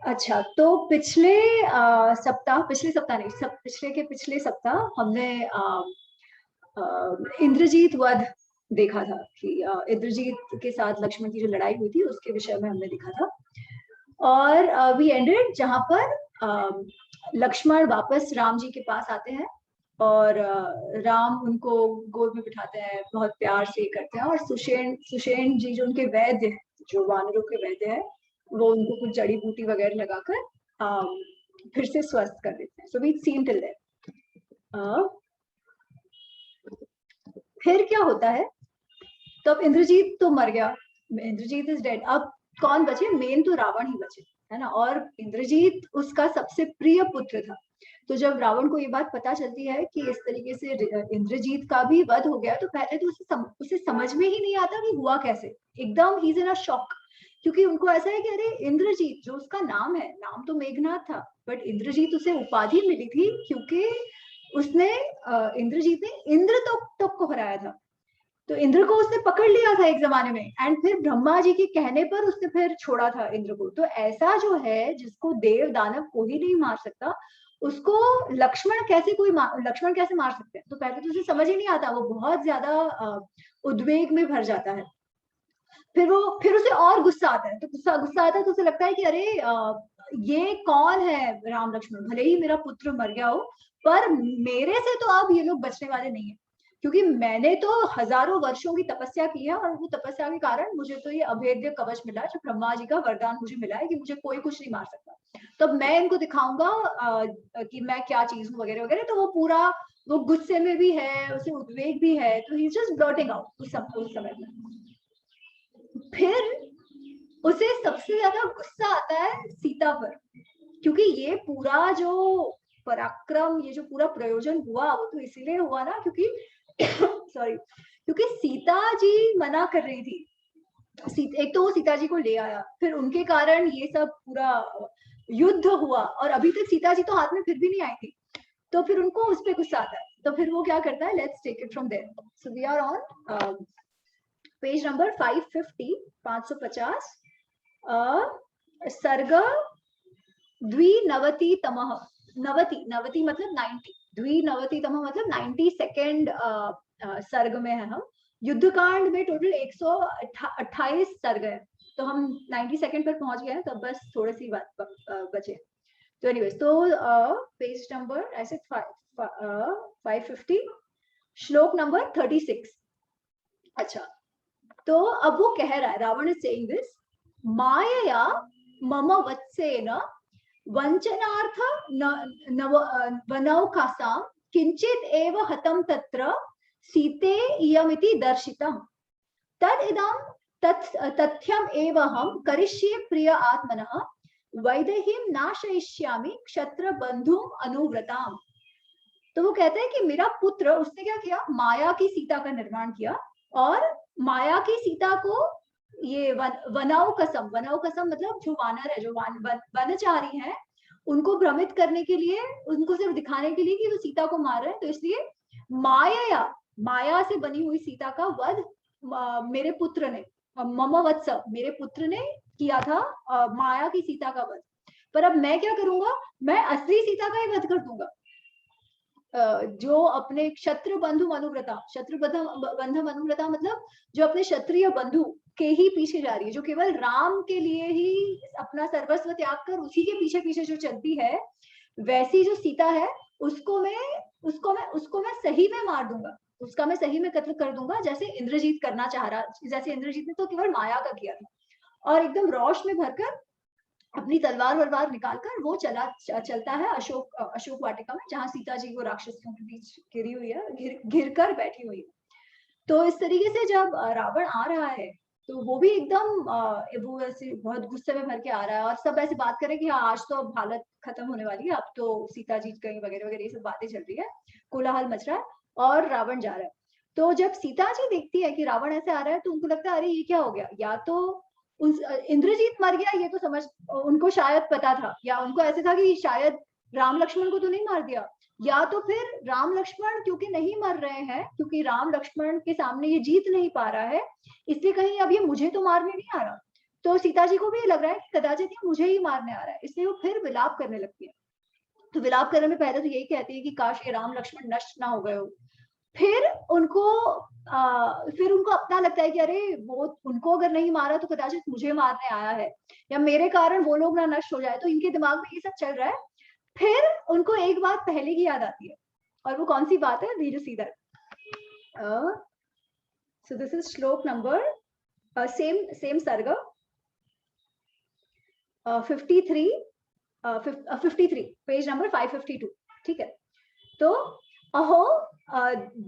अच्छा, तो पिछले सप्ताह नहीं, पिछले के पिछले सप्ताह हमने इंद्रजीत वध देखा था कि इंद्रजीत के साथ लक्ष्मण की जो लड़ाई हुई थी उसके विषय में हमने देखा था। और वी एंडेड जहां पर लक्ष्मण वापस राम जी के पास आते हैं और राम उनको गोद में बिठाते हैं, बहुत प्यार से करते हैं, और सुषेण जी जो उनके वैद्य हैं, जो वानरों के वैद्य हैं, वो उनको कुछ जड़ी बूटी वगैरह लगाकर फिर से स्वस्थ कर देते हैं। So we seen till there. फिर क्या होता है, तो अब इंद्रजीत तो मर गया, इंद्रजीत इज डेड। अब कौन बचे? मेन तो रावण ही बचे, है ना। और इंद्रजीत उसका सबसे प्रिय पुत्र था। तो जब रावण को ये बात पता चलती है कि इस तरीके से इंद्रजीत का भी वध हो गया, तो पहले तो उसे समझ में ही नहीं आता कि हुआ कैसे। एकदम he is in a shock, क्योंकि उनको ऐसा है कि अरे इंद्रजीत जो उसका नाम है, नाम तो मेघनाथ था, बट इंद्रजीत उसे उपाधि मिली थी क्योंकि उसने इंद्रजीत ने इंद्र तक को हराया था। तो इंद्र को उसने पकड़ लिया था एक जमाने में, एंड फिर ब्रह्मा जी के कहने पर उसने फिर छोड़ा था इंद्र को। तो ऐसा जो है जिसको देव दानव कोई नहीं मार सकता, उसको लक्ष्मण कैसे मार सकते हैं? तो पहले तो उसे समझ ही नहीं आता, वो बहुत ज्यादा उद्वेग में भर जाता है। फिर उसे और गुस्सा आता है, तो गुस्सा गुस्सा आता है, तो उसे लगता है कि अरे ये कौन है राम लक्ष्मण, भले ही मेरा पुत्र मर गया हो, पर मेरे से तो अब ये लोग बचने वाले नहीं है, क्योंकि मैंने तो हजारों वर्षों की तपस्या की है, और वो तपस्या के कारण मुझे तो ये अभेद्य कवच मिला है, जो ब्रह्मा जी का वरदान मुझे मिला है कि मुझे कोई कुछ नहीं मार सकता। तो मैं इनको दिखाऊंगा कि मैं क्या चीज हूँ वगैरह वगैरह। तो वो पूरा, वो गुस्से में भी है, उसे उद्वेग भी है, तो ही जस्ट ब्लर्टिंग आउट उस समय में। फिर उसे सबसे ज्यादा गुस्सा आता है सीता पर, क्योंकि ये पूरा जो पराक्रम, ये जो पूरा प्रयोजन हुआ, वो तो इसीलिए हुआ ना क्योंकि सॉरी, क्योंकि सीता जी मना कर रही थी। एक तो वो सीता जी को ले आया, फिर उनके कारण ये सब पूरा युद्ध हुआ, और अभी तक सीता जी तो हाथ में फिर भी नहीं आई थी। तो फिर उनको उस पर गुस्सा आता है, तो फिर वो क्या करता है, let's take it from there. So we are on page number 550, 550, सर्ग द्विनवतितमः। नवति, नवति मतलब 90, द्विनवतितमः मतलब 92nd सर्ग में है हम। युद्ध कांड में टोटल 128 सर्ग है, तो हम 92nd पर पहुंच गए हैं, तो बस थोड़ी सी बात बचे। तो एनीवेज, तो पेज नंबर ऐसे 550, श्लोक नंबर 36। अच्छा, तो अब वो कह रहा है, रावण इज सेइंग दिस, मायया मम वत्सेन वंचनार्थ वनौकासां किंचित एव हतं तत्र सीते इयमिति दर्शितम् तदिदं तथ्यम एव हम करिष्ये प्रिय आत्मनः वैदेहीं नाशयिष्यामि क्षत्र बंधुम अनुव्रताम। तो वो कहते हैं कि मेरा पुत्र, उसने क्या किया, माया की सीता का निर्माण किया, और माया की सीता को ये वनाओ कसम मतलब जो वानर है, जो वनचारी हैं, उनको भ्रमित करने के लिए, उनको सिर्फ दिखाने के लिए कि वो सीता को मार रहे हैं, तो इसलिए माया से बनी हुई सीता का वध मेरे पुत्र ने, मम वत्स, मेरे पुत्र ने किया था माया की सीता का वध। पर अब मैं क्या करूंगा, मैं असली सीता का ही वध कर दूंगा। जो अपने क्षत्र बंधु अनुव्रता, बंधु अनुव्रता मतलब जो अपने क्षत्रिय बंधु के ही पीछे जा रही है, जो केवल राम के लिए ही अपना सर्वस्व त्याग कर उसी के पीछे पीछे जो चलती है, वैसी जो सीता है, उसको मैं सही में मार दूंगा, उसका मैं सही में कत्ल कर दूंगा, जैसे इंद्रजीत करना चाह रहा, जैसे इंद्रजीत ने तो केवल माया का किया था। और एकदम रोष में भरकर अपनी तलवार वलवार निकालकर वो चलता है अशोक वाटिका में, जहां सीता जी वो राक्षसों के बीच घिरी हुई है, घिर कर बैठी हुई है। तो इस तरीके से जब रावण आ रहा है, तो वो भी एकदम वो ऐसे बहुत गुस्से में भर के आ रहा है, और सब ऐसे बात कर रहे हैं कि हाँ, आज तो अब हालत खत्म होने वाली है, अब तो सीता जी कहीं वगैरह वगैरह ये सब बातें चल रही है, कोलाहल मच रहा है, और रावण जा रहा है। तो जब सीता जी देखती है कि रावण ऐसे आ रहा है, तो उनको लगता है अरे ये क्या हो गया, या तो इंद्रजीत मर गया, ये तो समझ, उनको शायद पता था, या उनको ऐसे था कि शायद राम लक्ष्मण को तो नहीं मार दिया, या तो फिर राम लक्ष्मण क्योंकि नहीं मर रहे हैं, क्योंकि राम लक्ष्मण के सामने ये जीत नहीं पा रहा है, इसलिए कहीं अब ये मुझे तो मारने नहीं आ रहा। तो सीता जी को भी ये लग रहा है कि कदाचित ये मुझे ही मारने आ रहा है, इसलिए वो फिर विलाप करने लगती है। तो विलाप करने में पहले तो यही कहती है कि काश ये राम लक्ष्मण नष्ट ना हो गए हो। फिर उनको अपना लगता है कि अरे वो उनको अगर नहीं मारा तो कदाचित मुझे मारने आया है, या मेरे कारण वो लोग ना नष्ट हो जाए, तो इनके दिमाग में ये सब चल रहा है। फिर उनको एक बात पहले की याद आती है, और वो कौन सी बात है, वीर सीधर। सो this is shloka number same सर्ग 53 पेज नंबर 552, ठीक है। तो अहो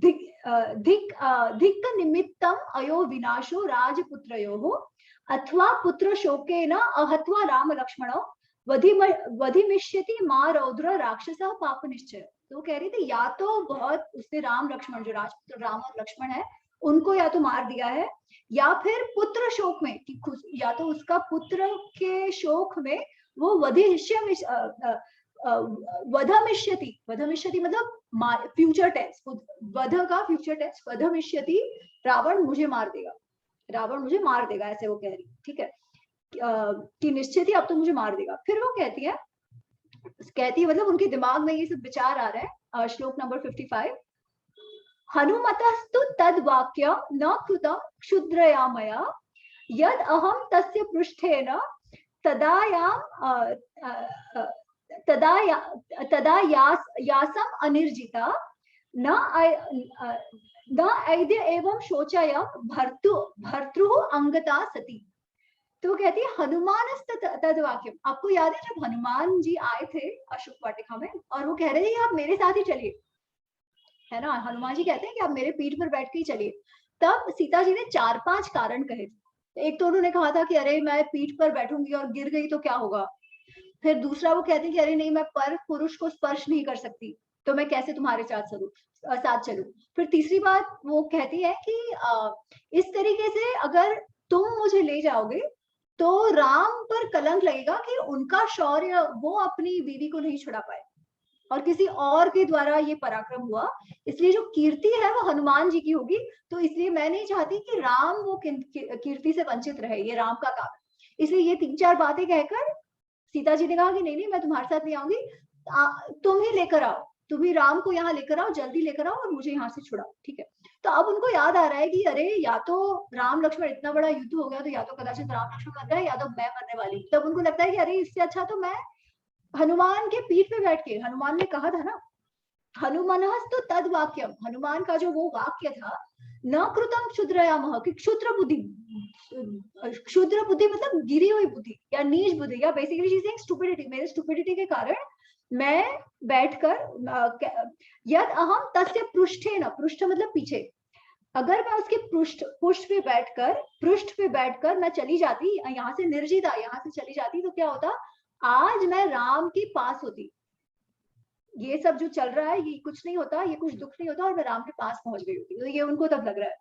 धिक् निमित्तम अयो विनाशो राजपुत्रयोः अथवा पुत्र शोकेन अहत्वा राम लक्ष्मणो वधिमिष्यति मा रौद्र राक्षसः पाप निश्चय। तो कह रही थी या तो बहुत उसने राम लक्ष्मण, जो राजपुत्र राम और लक्ष्मण है, उनको या तो मार दिया है, या फिर पुत्र शोक में, कि या तो उसका पुत्र के शोक में वो वधमिष्यति मतलब फ्यूचर टेंस, वध का फ्यूचर टेंस, वधमिष्यति, रावण मुझे मार देगा, रावण मुझे मार देगा, ऐसे वो कह रही, ठीक है, कि निश्चित ही अब तो मुझे मार देगा। फिर वो कहती है मतलब उनके दिमाग में ये सब विचार आ रहा है। श्लोक नंबर 55, हनुमतस्तु तद वाक्य न कृतं क्षुद्रया मया यद अहम तस्य पृष्ठेन तदा यासम अनिर्जिता न ऐद्य एवं शोचय भर्तृ अंगता सती। तो कहती है हनुमान तद वाक्यम, आपको याद है जब हनुमान जी आए थे अशोक वाटिका में और वो कह रहे थे आप मेरे साथ ही चलिए, है ना, हनुमान जी कहते हैं कि आप मेरे पीठ पर बैठ के ही चलिए। तब सीता जी ने 4-5 कारण कहे थे। एक तो उन्होंने कहा था कि अरे मैं पीठ पर बैठूंगी और गिर गई तो क्या होगा। फिर दूसरा वो कहते हैं कि अरे नहीं, मैं पर पुरुष को स्पर्श नहीं कर सकती, तो मैं कैसे तुम्हारे साथ चलूं। फिर तीसरी बात वो कहती है कि इस तरीके से अगर तुम मुझे ले जाओगे तो राम पर कलंक लगेगा कि उनका शौर्य वो अपनी बीवी को नहीं छुड़ा पाए और किसी और के द्वारा ये पराक्रम हुआ, इसलिए जो कीर्ति है वो हनुमान जी की होगी। तो इसलिए मैं नहीं चाहती कि राम वो कीर्ति से वंचित रहे, ये राम का काम है। इसलिए ये 3-4 बातें कहकर सीता जी ने कहा कि नहीं नहीं, मैं तुम्हारे साथ नहीं आऊंगी, तुम ही लेकर आओ, तुम ही राम को यहाँ लेकर आओ, जल्दी लेकर आओ और मुझे यहाँ से छुड़ाओ, ठीक है। तो अब उनको याद आ रहा है कि अरे या तो राम लक्ष्मण, इतना बड़ा युद्ध हो गया तो या तो कदाचित राम लक्ष्मण मर गए या तो मैं मरने वाली। तब उनको लगता है कि अरे इससे अच्छा तो मैं हनुमान के पीठ पे बैठ के, हनुमान ने कहा था ना हनुमानस्तु तद वाक्यम, हनुमान का जो वो वाक्य था, न कृतम क्षुद्रयामः, कि क्षुद्र बुद्धि मतलब गिरी हुई बुद्धि या नीच बुद्धि, या basically she is saying stupidity, मेरे स्टुपिडिटी के कारण मैं बैठकर यद अहम तस्य पृष्ठेन, पृष्ठ मतलब पीछे, अगर मैं उसके पृष्ठ पे बैठकर मैं चली जाती, यहाँ से निर्जिता, यहाँ से चली जाती, तो क्या होता, आज मैं राम के पास होती, ये सब जो चल रहा है ये कुछ नहीं होता, ये कुछ दुख नहीं होता और मैं राम के पास पहुंच गई होती। तो ये उनको तब लग रहा है।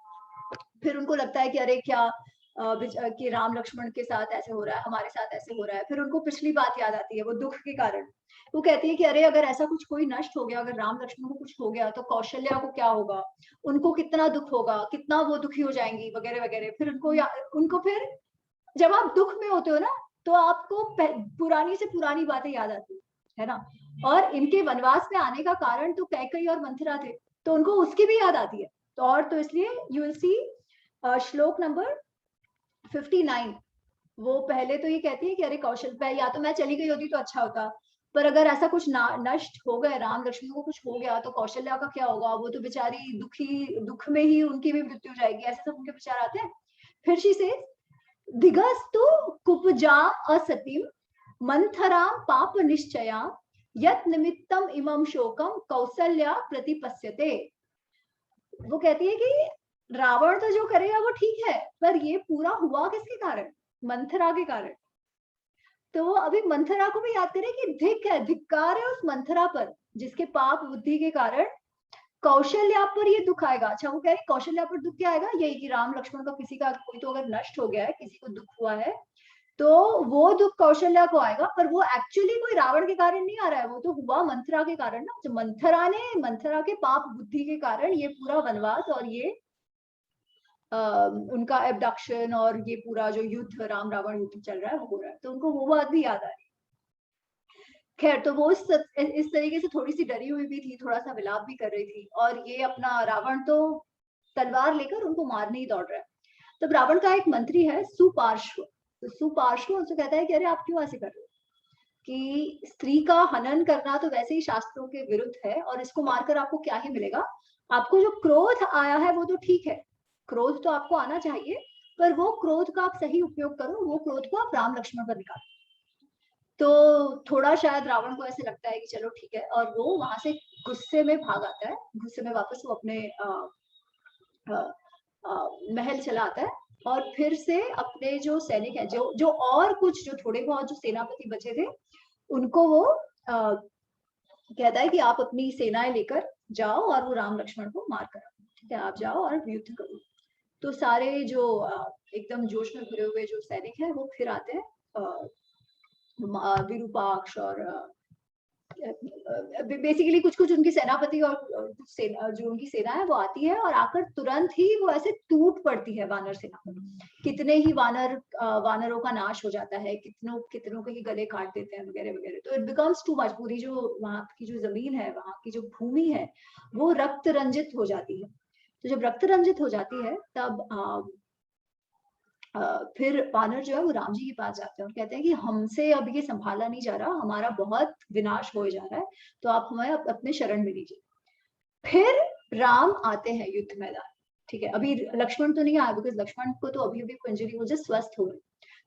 फिर उनको लगता है कि अरे क्या कि राम लक्ष्मण के साथ ऐसे हो रहा है, हमारे साथ ऐसे हो रहा है। फिर उनको पिछली बात याद आती है, वो दुख के कारण वो कहती है कि अरे अगर ऐसा कुछ कोई नष्ट हो गया, अगर राम लक्ष्मण को कुछ हो गया तो कौशल्या को क्या होगा, उनको कितना दुख होगा, कितना वो दुखी हो जाएंगी वगैरह वगैरह। फिर उनको फिर जब आप दुख में होते हो ना तो आपको पुरानी से पुरानी बातें याद आती है ना। और इनके वनवास में आने का कारण तो कैकेयी और मंथरा थे, तो उनको उसकी भी याद आती है। तो और तो इसलिए यू विल सी श्लोक नंबर 59, वो पहले तो ये कहती है कि अरे कौशल, या तो मैं चली गई होती तो अच्छा होता, पर अगर ऐसा कुछ नष्ट हो गया, राम लक्ष्मण को कुछ हो गया तो कौशल्या का क्या होगा, वो तो बेचारी दुख में ही उनकी भी मृत्यु हो जाएगी, ऐसे सब उनके विचार आते हैं। फिर शी से दिगस्तु कुपजाम असतीम मंथराम पाप निश्चया यत निमित्तम इमम शोकम कौशल्या प्रतिपस्यते। वो कहती है कि रावण तो जो करेगा वो ठीक है, पर ये पूरा हुआ किसके कारण, मंथरा के कारण। तो अभी मंथरा को भी याद करें कि धिक्कार है उस मंथरा पर जिसके पाप बुद्धि के कारण कौशल्या पर ये दुख आएगा। अच्छा वो कह रहे कौशल्या पर दुख क्या आएगा, यही कि राम लक्ष्मण का किसी का कोई तो अगर नष्ट हो गया है, किसी को दुख हुआ है, तो वो दुख कौशल्या को आएगा, पर वो एक्चुअली कोई रावण के कारण नहीं आ रहा है, वो तो हुआ मंथरा के कारण ना। तो मंथरा के पाप बुद्धि के कारण ये पूरा वनवास और ये उनका एब्डक्शन और ये पूरा जो युद्ध, राम रावण युद्ध चल रहा है वो हो रहा है, तो उनको वो बात भी याद आ रही है। खैर, तो वो इस तरीके से थोड़ी सी डरी हुई भी थी, थोड़ा सा विलाप भी कर रही थी, और ये अपना रावण तो तलवार लेकर उनको मारने ही दौड़ रहा है। तब रावण का एक मंत्री है सुपार्श्व, तो सुपार्श्व उनसे कहता है कि अरे आप क्यों ऐसे कर रहे हो, कि स्त्री का हनन करना तो वैसे ही शास्त्रों के विरुद्ध है, और इसको मारकर आपको क्या ही मिलेगा, आपको जो क्रोध आया है वो तो ठीक है, क्रोध तो आपको आना चाहिए, पर वो क्रोध का आप सही उपयोग करो, वो क्रोध को आप राम लक्ष्मण पर निकालो। तो थोड़ा शायद रावण को ऐसे लगता है कि चलो ठीक है, और वो वहां से गुस्से में भाग आता है, गुस्से में वापस वो अपने महल चला आता है, और फिर से अपने जो सैनिक है, जो और कुछ जो थोड़े बहुत जो सेनापति बचे थे, उनको वो कहता है कि आप अपनी सेनाएं लेकर जाओ और वो राम लक्ष्मण को मार कर, ठीक है, आप जाओ और युद्ध करो। तो सारे जो एकदम जोश में भरे हुए जो सैनिक है वो फिर आते हैं, विरूपाक्ष और बेसिकली कुछ कुछ उनकी सेनापति और जो उनकी सेना है वो आती है, और आकर तुरंत ही वो ऐसे टूट पड़ती है वानर सेना पर। कितने ही वानरों का नाश हो जाता है, कितनों के ही गले काट देते हैं वगैरह वगैरह। तो इट बिकम्स टू मच, पूरी जो वहां की जो जमीन है, वहां की जो भूमि है, वो रक्त रंजित हो जाती है। तो जब रक्त रंजित हो जाती है तब फिर वानर जो है वो राम जी के पास जाते हैं और कहते हैं कि हमसे अब ये संभाला नहीं जा रहा, हमारा बहुत विनाश हो जा रहा है, तो आप हमें अपने शरण में लीजिए। फिर राम आते हैं युद्ध मैदान, ठीक है, अभी लक्ष्मण तो नहीं आया, बिकॉज लक्ष्मण को तो अभी इंजरी हो, जस्ट स्वस्थ हो गए।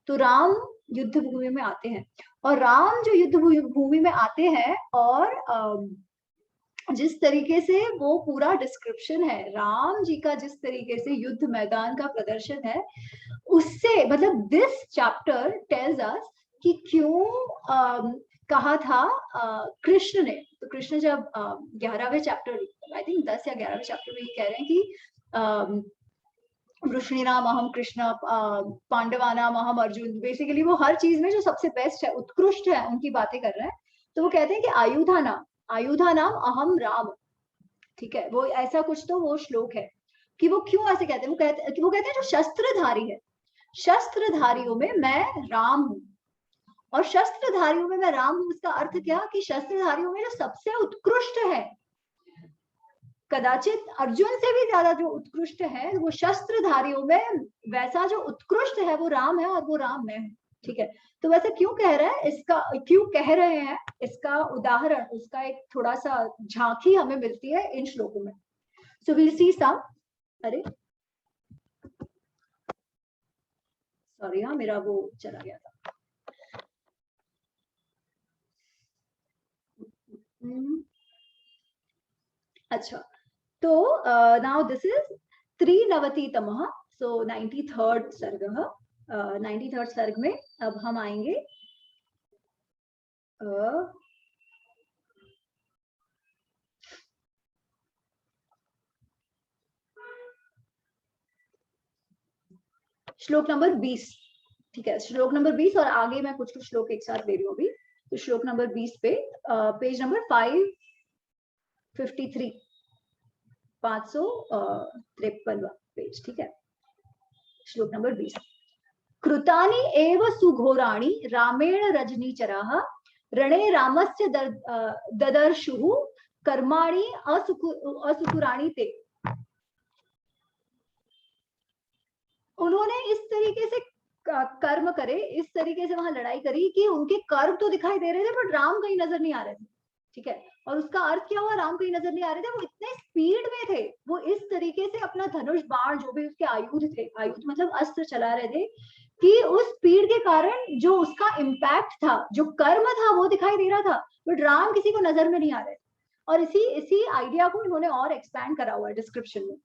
तो राम युद्ध भूमि में आते हैं, और राम जो युद्ध भूमि में आते हैं, और जिस तरीके से वो पूरा डिस्क्रिप्शन है राम जी का, जिस तरीके से युद्ध मैदान का प्रदर्शन है, उससे मतलब दिस चैप्टर टेल्स अस कि क्यों कहा था कृष्ण ने। तो कृष्ण जब 11वें चैप्टर, आई थिंक 10 या 11वें चैप्टर में ये कह रहे हैं कि वृष्णिनाम अहम कृष्ण, पांडवानाम अहम अर्जुन, बेसिकली वो हर चीज में जो सबसे बेस्ट है, उत्कृष्ट है, उनकी बातें कर रहे हैं। तो वो कहते हैं कि आयुधा नाम अहम राम, ठीक है, वो ऐसा कुछ तो वो श्लोक है कि वो क्यों ऐसे कहते हैं, वो कहते हैं जो शस्त्रधारी है, शस्त्रधारियों में मैं राम हूं, और शस्त्रधारियों में मैं राम हूं, इसका अर्थ क्या, कि शस्त्रधारियों में जो सबसे उत्कृष्ट है, कदाचित अर्जुन से भी ज्यादा जो उत्कृष्ट है, वो शस्त्रधारियों में वैसा जो उत्कृष्ट है वो राम है, और वो राम मैं हूं, ठीक है। तो वैसे क्यों कह रहे हैं, इसका क्यों कह रहे हैं, इसका उदाहरण, उसका एक थोड़ा सा झांकी हमें मिलती है इन श्लोकों में। सो विल सी सम, अरे सॉरी हाँ, मेरा वो चला गया था। अच्छा, तो नाउ दिस इज 93तमः, सो 93rd सर्ग, 93rd सर्ग में अब हम आएंगे श्लोक नंबर 20, ठीक है, श्लोक नंबर 20, और आगे मैं कुछ कुछ श्लोक एक साथ दे रही हूँ अभी। तो श्लोक नंबर 20 पे पेज नंबर 553, 553 पेज, ठीक है। श्लोक नंबर 20, कृतानि एव सुघोराणि रामेण रजनीचराः, रणे रामस्य ददर्शुः कर्माणि असुकुराणि ते। उन्होंने इस तरीके से कर्म करे, इस तरीके से वहां लड़ाई करी कि उनके कर्म तो दिखाई दे रहे थे, बट राम कहीं नजर नहीं आ रहे थे, ठीक है। और उसका अर्थ क्या हुआ, राम कहीं नजर नहीं आ रहे थे, वो इतने स्पीड में थे, वो इस तरीके से अपना धनुष बाण जो भी उसके आयुध थे, आयुध मतलब अस्त्र चला रहे थे, कि उस स्पीड के कारण जो उसका इम्पैक्ट था, जो कर्म था, वो दिखाई दे रहा था, बट राम किसी को नजर में नहीं आ रहे। और इसी आइडिया को इन्होंने और एक्सपैंड करा हुआ है डिस्क्रिप्शन में।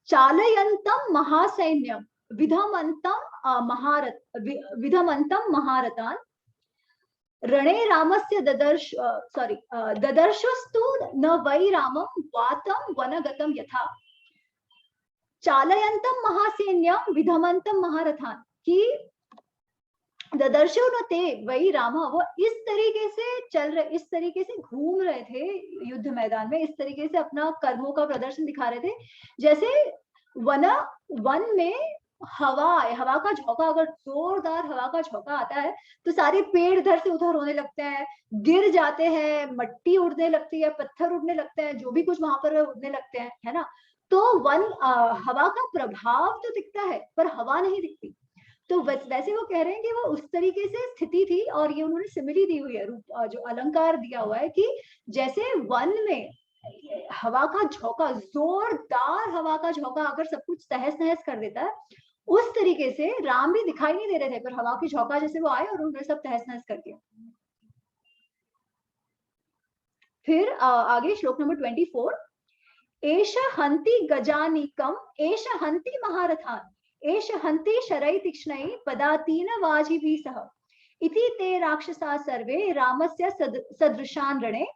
चालयन्तं महासैन्यं विधमन्तं महारथान्, रणे रामस्य ददर्शस्तु न वै रामं वातं वनगतं यथा। चालयन्तं महासैन्यं विधमन्तं महारथान्, कि ददर्शो न ते वही रामा, वो इस तरीके से चल रहे, इस तरीके से घूम रहे थे युद्ध मैदान में, इस तरीके से अपना कर्मों का प्रदर्शन दिखा रहे थे, जैसे वन में हवा का झोंका, अगर जोरदार हवा का झोंका आता है तो सारे पेड़ इधर से उधर होने लगते हैं, गिर जाते हैं, मट्टी उड़ने लगती है, पत्थर उड़ने लगते हैं, जो भी कुछ वहां पर उड़ने लगते हैं, है ना। तो हवा का प्रभाव तो दिखता है पर हवा नहीं दिखती। तो वैसे वो कह रहे हैं कि वो उस तरीके से स्थिति थी, और ये उन्होंने सिमिली दी हुई है, रूप जो अलंकार दिया हुआ है कि जैसे वन में हवा का झोंका, जोरदार हवा का झोंका अगर सब कुछ तहस नहस कर देता है, उस तरीके से राम भी दिखाई नहीं दे रहे थे, पर हवा की झोंका जैसे वो आए और उन्होंने सब तहस नहस कर दिया। फिर आगे श्लोक नंबर 24, एष हंति गजानिकम एष हंति महारथान एष हंति शरै तीक्ष्णै पदातीन वाजिभिः सह इति ते राक्षसा सर्वे रामस्य सदृशान् रणे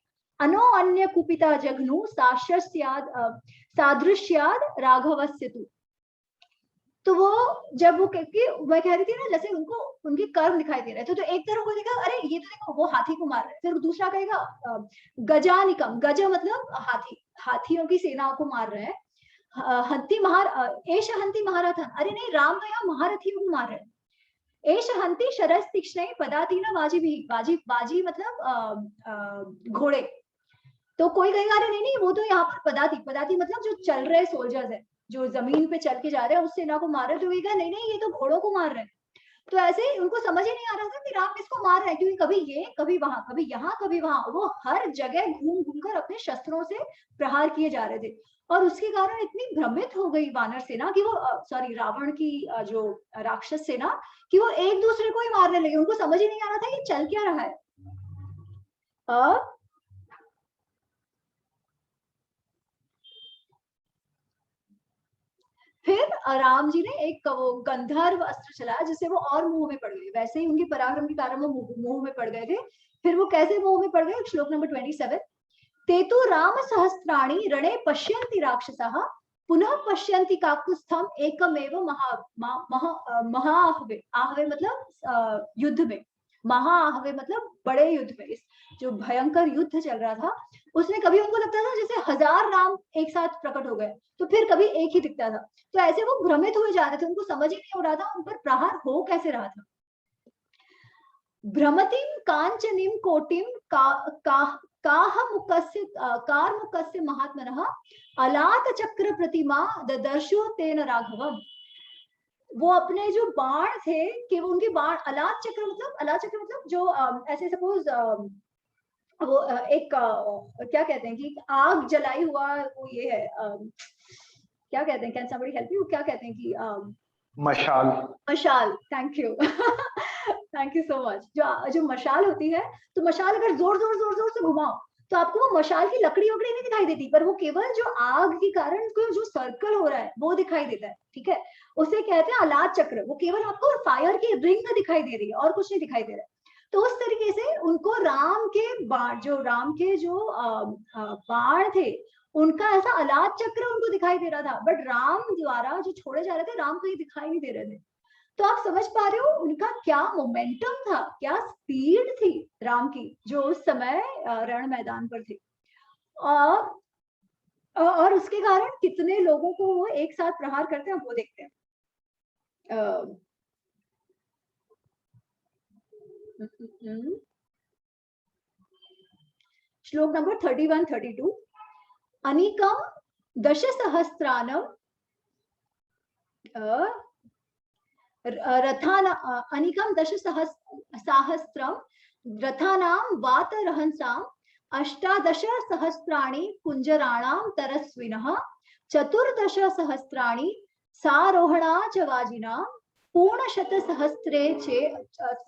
अनो अन्य कुपिता जघ्नु सादृश्याद राघवस्य तु। तो वो जब वो मैं कह रही थी ना, जैसे उनको उनके कर्म दिखाई दे रहे थे, तो एक तरफ को देखा, अरे ये तो देखो वो हाथी को मार रहे हैं, फिर दूसरा कहेगा गजानिकम, गज मतलब हाथी, हाथियों की सेनाओं को मार रहे हैं, हंती एष हंती महारथन, अरे नहीं राम तो यहाँ महारथियों को मार रहे हैं, एष हंती शरस तीक्ष्णै पदातीन वाजिभिः, बाजी मतलब घोड़े। तो कोई कहेगा अरे नहीं नहीं वो तो यहाँ पर पदाती मतलब जो चल रहे सोल्जर्स है, जो जमीन पे चल के जा रहे हैं, उस सेना को मार रहे हैं, तो कहेगा नहीं नहीं ये तो घोड़ों को मार रहे हैं। तो ऐसे ही उनको समझ ही नहीं आ रहा था कि राम किसको मार रहे हैं, क्योंकि कभी ये कभी वहां, कभी यहाँ कभी वहां, वो हर जगह घूम घूम कर अपने शस्त्रों से प्रहार किए जा रहे थे, और उसके कारण इतनी भ्रमित हो गई वानर सेना कि वो सॉरी रावण की जो राक्षस सेना, कि वो एक दूसरे को ही मारने लगे, उनको समझ ही नहीं आ रहा था ये चल क्या रहा है। फिर राम जी ने एक वो गंधर्व अस्त्र चलाया जिससे वो और मुंह में पड़ गए, वैसे ही उनके पराक्रम के कारण वो मुंह में पड़ गए थे। फिर वो कैसे मुंह में पड़ गए, श्लोक नंबर 27, तेतु राम सहस्त्राणि रणे पश्यन्ति राक्षसाः पुनः पश्यन्ति काकुत्स्थम एकमेव महाहवे, आहवे मतलब युद्ध में, महाहवे मतलब बड़े युद्ध में, इस जो भयंकर युद्ध चल रहा था उसमें कभी उनको लगता था जैसे 1000 राम एक साथ प्रकट हो गए, तो फिर कभी एक ही दिखता था, तो ऐसे वो भ्रमित हुए जा रहे थे, उनको समझ ही नहीं हो रहा था उन पर प्रहार हो कैसे रहा था। भ्रमतिम कांचनीम कोटिम कार्मुकस्य महात्मनः अलात चक्र प्रतिमा ददर्शो तेन राघवम। वो अपने जो बाण थे कि वो उनके बाण, अलात चक्र मतलब जो ऐसे सपोज वो एक क्या कहते हैं कि आग जलाई हुआ वो ये है, क्या कहते हैं, कैन समबडी हेल्प यू, क्या कहते हैं कि मशाल, thank you thank you so much. जो मशाल होती है, तो मशाल अगर जोर जोर से घुमाओ तो आपको वो मशाल की लकड़ी वकड़ी नहीं दिखाई देती, पर वो केवल जो आग के कारण जो सर्कल हो रहा है वो दिखाई देता है, ठीक है, उसे कहते हैं अलात चक्र। वो केवल आपको फायर की रिंग दिखाई दे रही है और कुछ नहीं दिखाई दे रहा है। तो उस तरीके से उनको राम के जो बाण थे उनका ऐसा अलात चक्र उनको दिखाई दे रहा था, बट राम द्वारा जो छोड़े जा रहे थे, राम को ये दिखाई नहीं दे रहे थे। तो आप समझ पा रहे हो उनका क्या मोमेंटम था, क्या स्पीड थी राम की, जो उस समय रण मैदान पर थी, और उसके कारण कितने लोगों को वो एक साथ प्रहार करते हैं वो देखते हैं। श्लोक नंबर 31-32, अनिकम दशसहस्त्रानम अनिकम दशसहस्रम रथानां वातरहंसाम अष्टादश सहस्राणि कुंजराणां तरस्विनः 14 सहस्राणि सारोहणा च वाजिनां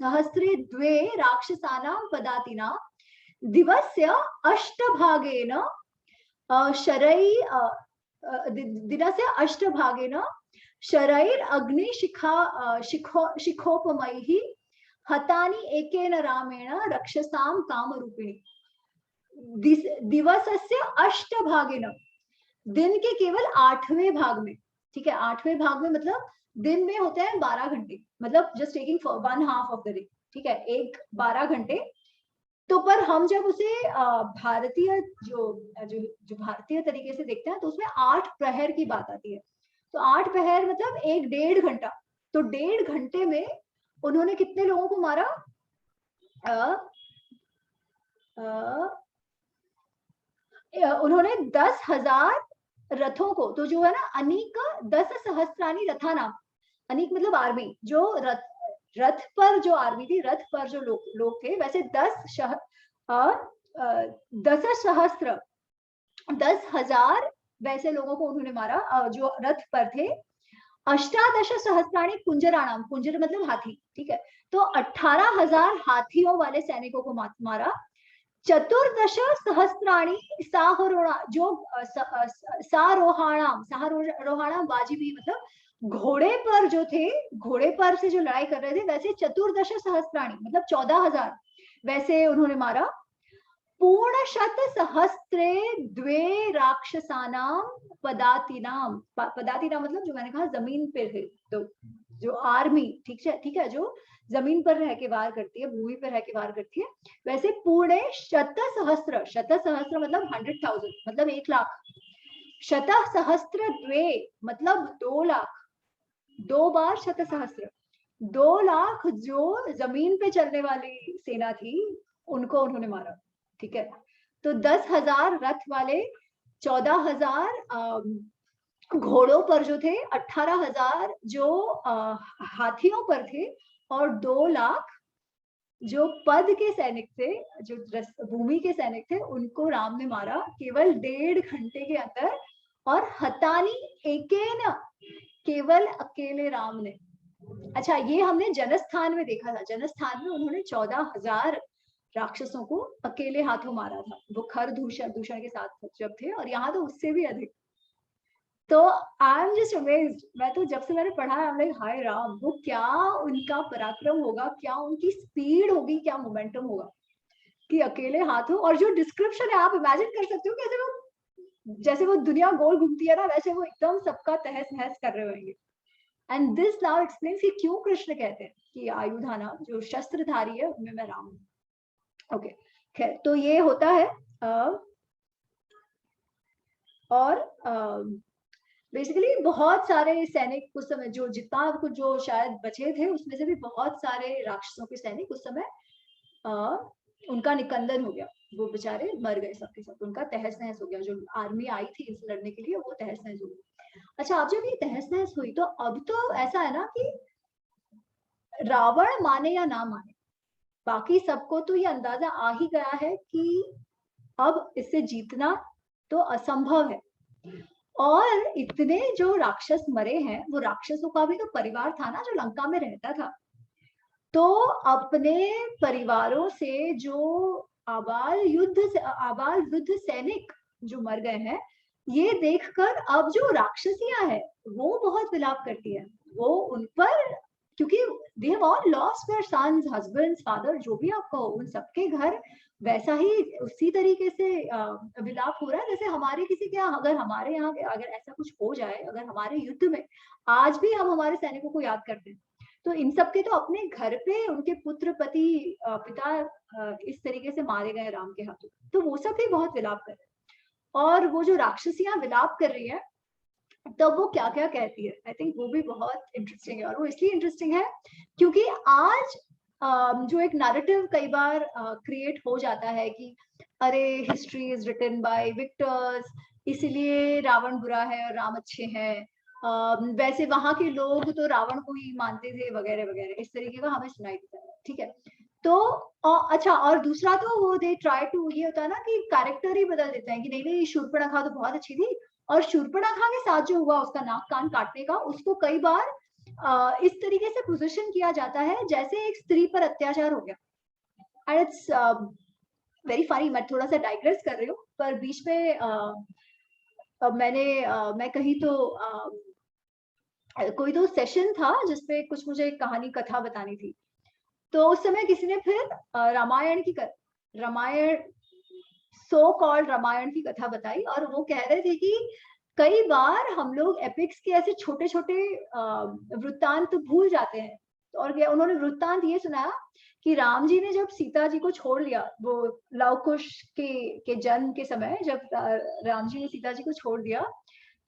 सहस्रे द्वे राक्षसानां पदातिनां दिवस्य अष्टभागेन शरैर शिखोपमैः हतानि एकेन रामेण रक्षसां कामरूपिणी। दिवसस्य अष्टभागेन, दिन के केवल 8वें भाग में, ठीक है, 8वें भाग में मतलब दिन में होते हैं 12 घंटे, मतलब just taking 1/2 of the day, ठीक है, एक 12 घंटे। तो पर हम जब उसे भारतीय जो जो जो भारतीय तरीके से देखते हैं तो उसमें 8 प्रहर की बात आती है। तो 8 प्रहर मतलब एक 1.5 घंटा। तो 1.5 घंटे में उन्होंने कितने लोगों को मारा? उन्होंने 10,000 रथों को, तो जो है ना अनीक 10 सहस्त्राणी रथा नाम, अनीक मतलब आर्मी, जो रथ पर जो आर्मी थी, रथ पर जो लोग थे, वैसे 10 सहस्त्र 10,000 वैसे लोगों को उन्होंने मारा जो रथ पर थे। अष्टादश सहस्त्राणी कुंजराणाम, कुंजर मतलब हाथी, ठीक है, तो 18,000 हाथियों वाले सैनिकों को मारा। चतुर्दश सहस्त्राणी साहरोणा, जो सारोहाणाम वाजिबी मतलब घोड़े पर जो थे, घोड़े पर से जो लड़ाई कर रहे थे, वैसे चतुर्दश सहस्त्राणी मतलब 14,000 वैसे उन्होंने मारा। पूर्ण शत सहस्त्रे द्वे राक्षसानाम पदातिनाम, पदातिनाम मतलब जो मैंने कहा जमीन पे थे, तो जो आर्मी, ठीक है, जो जमीन पर रह के वार करती है, भूमि पर रह के वार करती है, वैसे पूर्ण शत सहस्त्र मतलब 100,000 मतलब 1,00,000, शत सहस्त्र द्वे मतलब 2,00,000, 2 बार शत सहस्त्र, 2,00,000 जो जमीन पे चलने वाली सेना थी उनको उन्होंने मारा, ठीक है। तो 10,000 रथ वाले, 14,000 घोड़ों पर जो थे, 18,000 जो हाथियों पर थे, और 2,00,000 जो पद के सैनिक थे, जो भूमि के सैनिक थे, उनको राम ने मारा केवल 1.5 घंटे के अंदर। और हतानी एकेन, केवल अकेले राम ने। अच्छा, ये हमने जनस्थान में देखा था, जनस्थान में उन्होंने 14,000 राक्षसों को अकेले हाथों मारा था, वो खर दूषण के साथ जब थे, और यहाँ तो उससे भी अधिक। तो आई एम जस्ट अमेज्ड, मैं तो जब से मैंने पढ़ा है, लाइक हाय राम, वो क्या उनका पराक्रम होगा, क्या उनकी स्पीड होगी, क्या मोमेंटम होगा कि अकेले हाथों। और जो डिस्क्रिप्शन है, आप इमेजिन कर सकते हो कैसे वो, जैसे वो दुनिया गोल घूमती है ना, वैसे वो एकदम सबका तहस नहस कर रहे होंगे। एंड दिस नाउ एक्सप्लेन्स कि क्यों कृष्ण कहते हैं कि आयुधाना, जो शस्त्रधारी है, उनमें मैं राम हूं। ओके, खैर, तो ये होता है। और बेसिकली बहुत सारे सैनिक उस समय, जो जितना कुछ जो शायद बचे थे, उसमें से भी बहुत सारे राक्षसों के सैनिक उस समय उनका निकंदन हो गया, वो बेचारे मर गए सबके सब, उनका तहस नहस हो गया। जो आर्मी आई थी इस लड़ने के लिए, वो तहस नहस हो गई। अच्छा, अब जब ये तहस नहस हुई, तो अब तो ऐसा है ना कि रावण माने या ना माने, बाकी सबको तो ये अंदाजा आ ही गया है कि अब इससे जीतना तो असंभव है। और इतने जो राक्षस मरे हैं, वो राक्षसों का भी तो परिवार था ना, जो लंका में रहता था। तो अपने परिवारों से जो आबाल वृद्ध सैनिक जो मर गए हैं, ये देखकर अब जो राक्षसियां हैं, वो बहुत विलाप करती है। वो उन पर, क्योंकि they have all lost their sons, husbands, father, जो भी आप कहो, उन सबके घर वैसा ही उसी तरीके से विलाप हो रहा है, जैसे हमारे किसी के यहाँ, अगर हमारे यहाँ अगर ऐसा कुछ हो जाए, अगर हमारे युद्ध में आज भी हम हमारे सैनिकों को याद करते हैं, तो इन सब के तो अपने घर पे उनके पुत्र, पति, पिता इस तरीके से मारे गए राम के हाथों, तो वो सब भी बहुत विलाप कर रहे हैं। और वो जो राक्षसियां विलाप कर रही है, तब वो क्या क्या कहती है, आई थिंक वो भी बहुत इंटरेस्टिंग है। और वो इसलिए इंटरेस्टिंग है क्योंकि आज जो एक नैरेटिव कई बार क्रिएट हो जाता है कि अरे history is written by victors, इसलिए रावण बुरा है और राम अच्छे हैं, वैसे वहां के लोग तो रावण को ही मानते थे, वगैरह वगैरह, इस तरीके का हमें सुनाई देता है, ठीक है। तो अच्छा, और दूसरा तो वो दे ट्राई टू, ये होता है ना कि कैरेक्टर ही बदल देते हैं कि नहीं नहीं, शूर्पणखा तो बहुत अच्छी थी, और शूर्पणखा के साथ जो हुआ उसका नाक कान काटने का, उसको कई बार इस तरीके से पोजीशन किया जाता है जैसे एक स्त्री पर अत्याचार हो गया। And it's very funny. मैं थोड़ा सा डाइग्रेस कर रही हूँ, पर बीच में मैं कहीं तो कोई तो सेशन था जिसपे कुछ मुझे कहानी कथा बतानी थी, तो उस समय किसी ने फिर रामायण सो कॉल्ड रामायण की कथा बताई, और वो कह रहे थे कि कई बार हम लोग एपिक्स के ऐसे छोटे छोटे वृत्तांत भूल जाते हैं। और उन्होंने वृत्तांत ये सुनाया कि राम जी ने जब सीता जी को छोड़ लिया, वो लव कुश के जन्म के समय जब राम जी ने सीता जी को छोड़ दिया,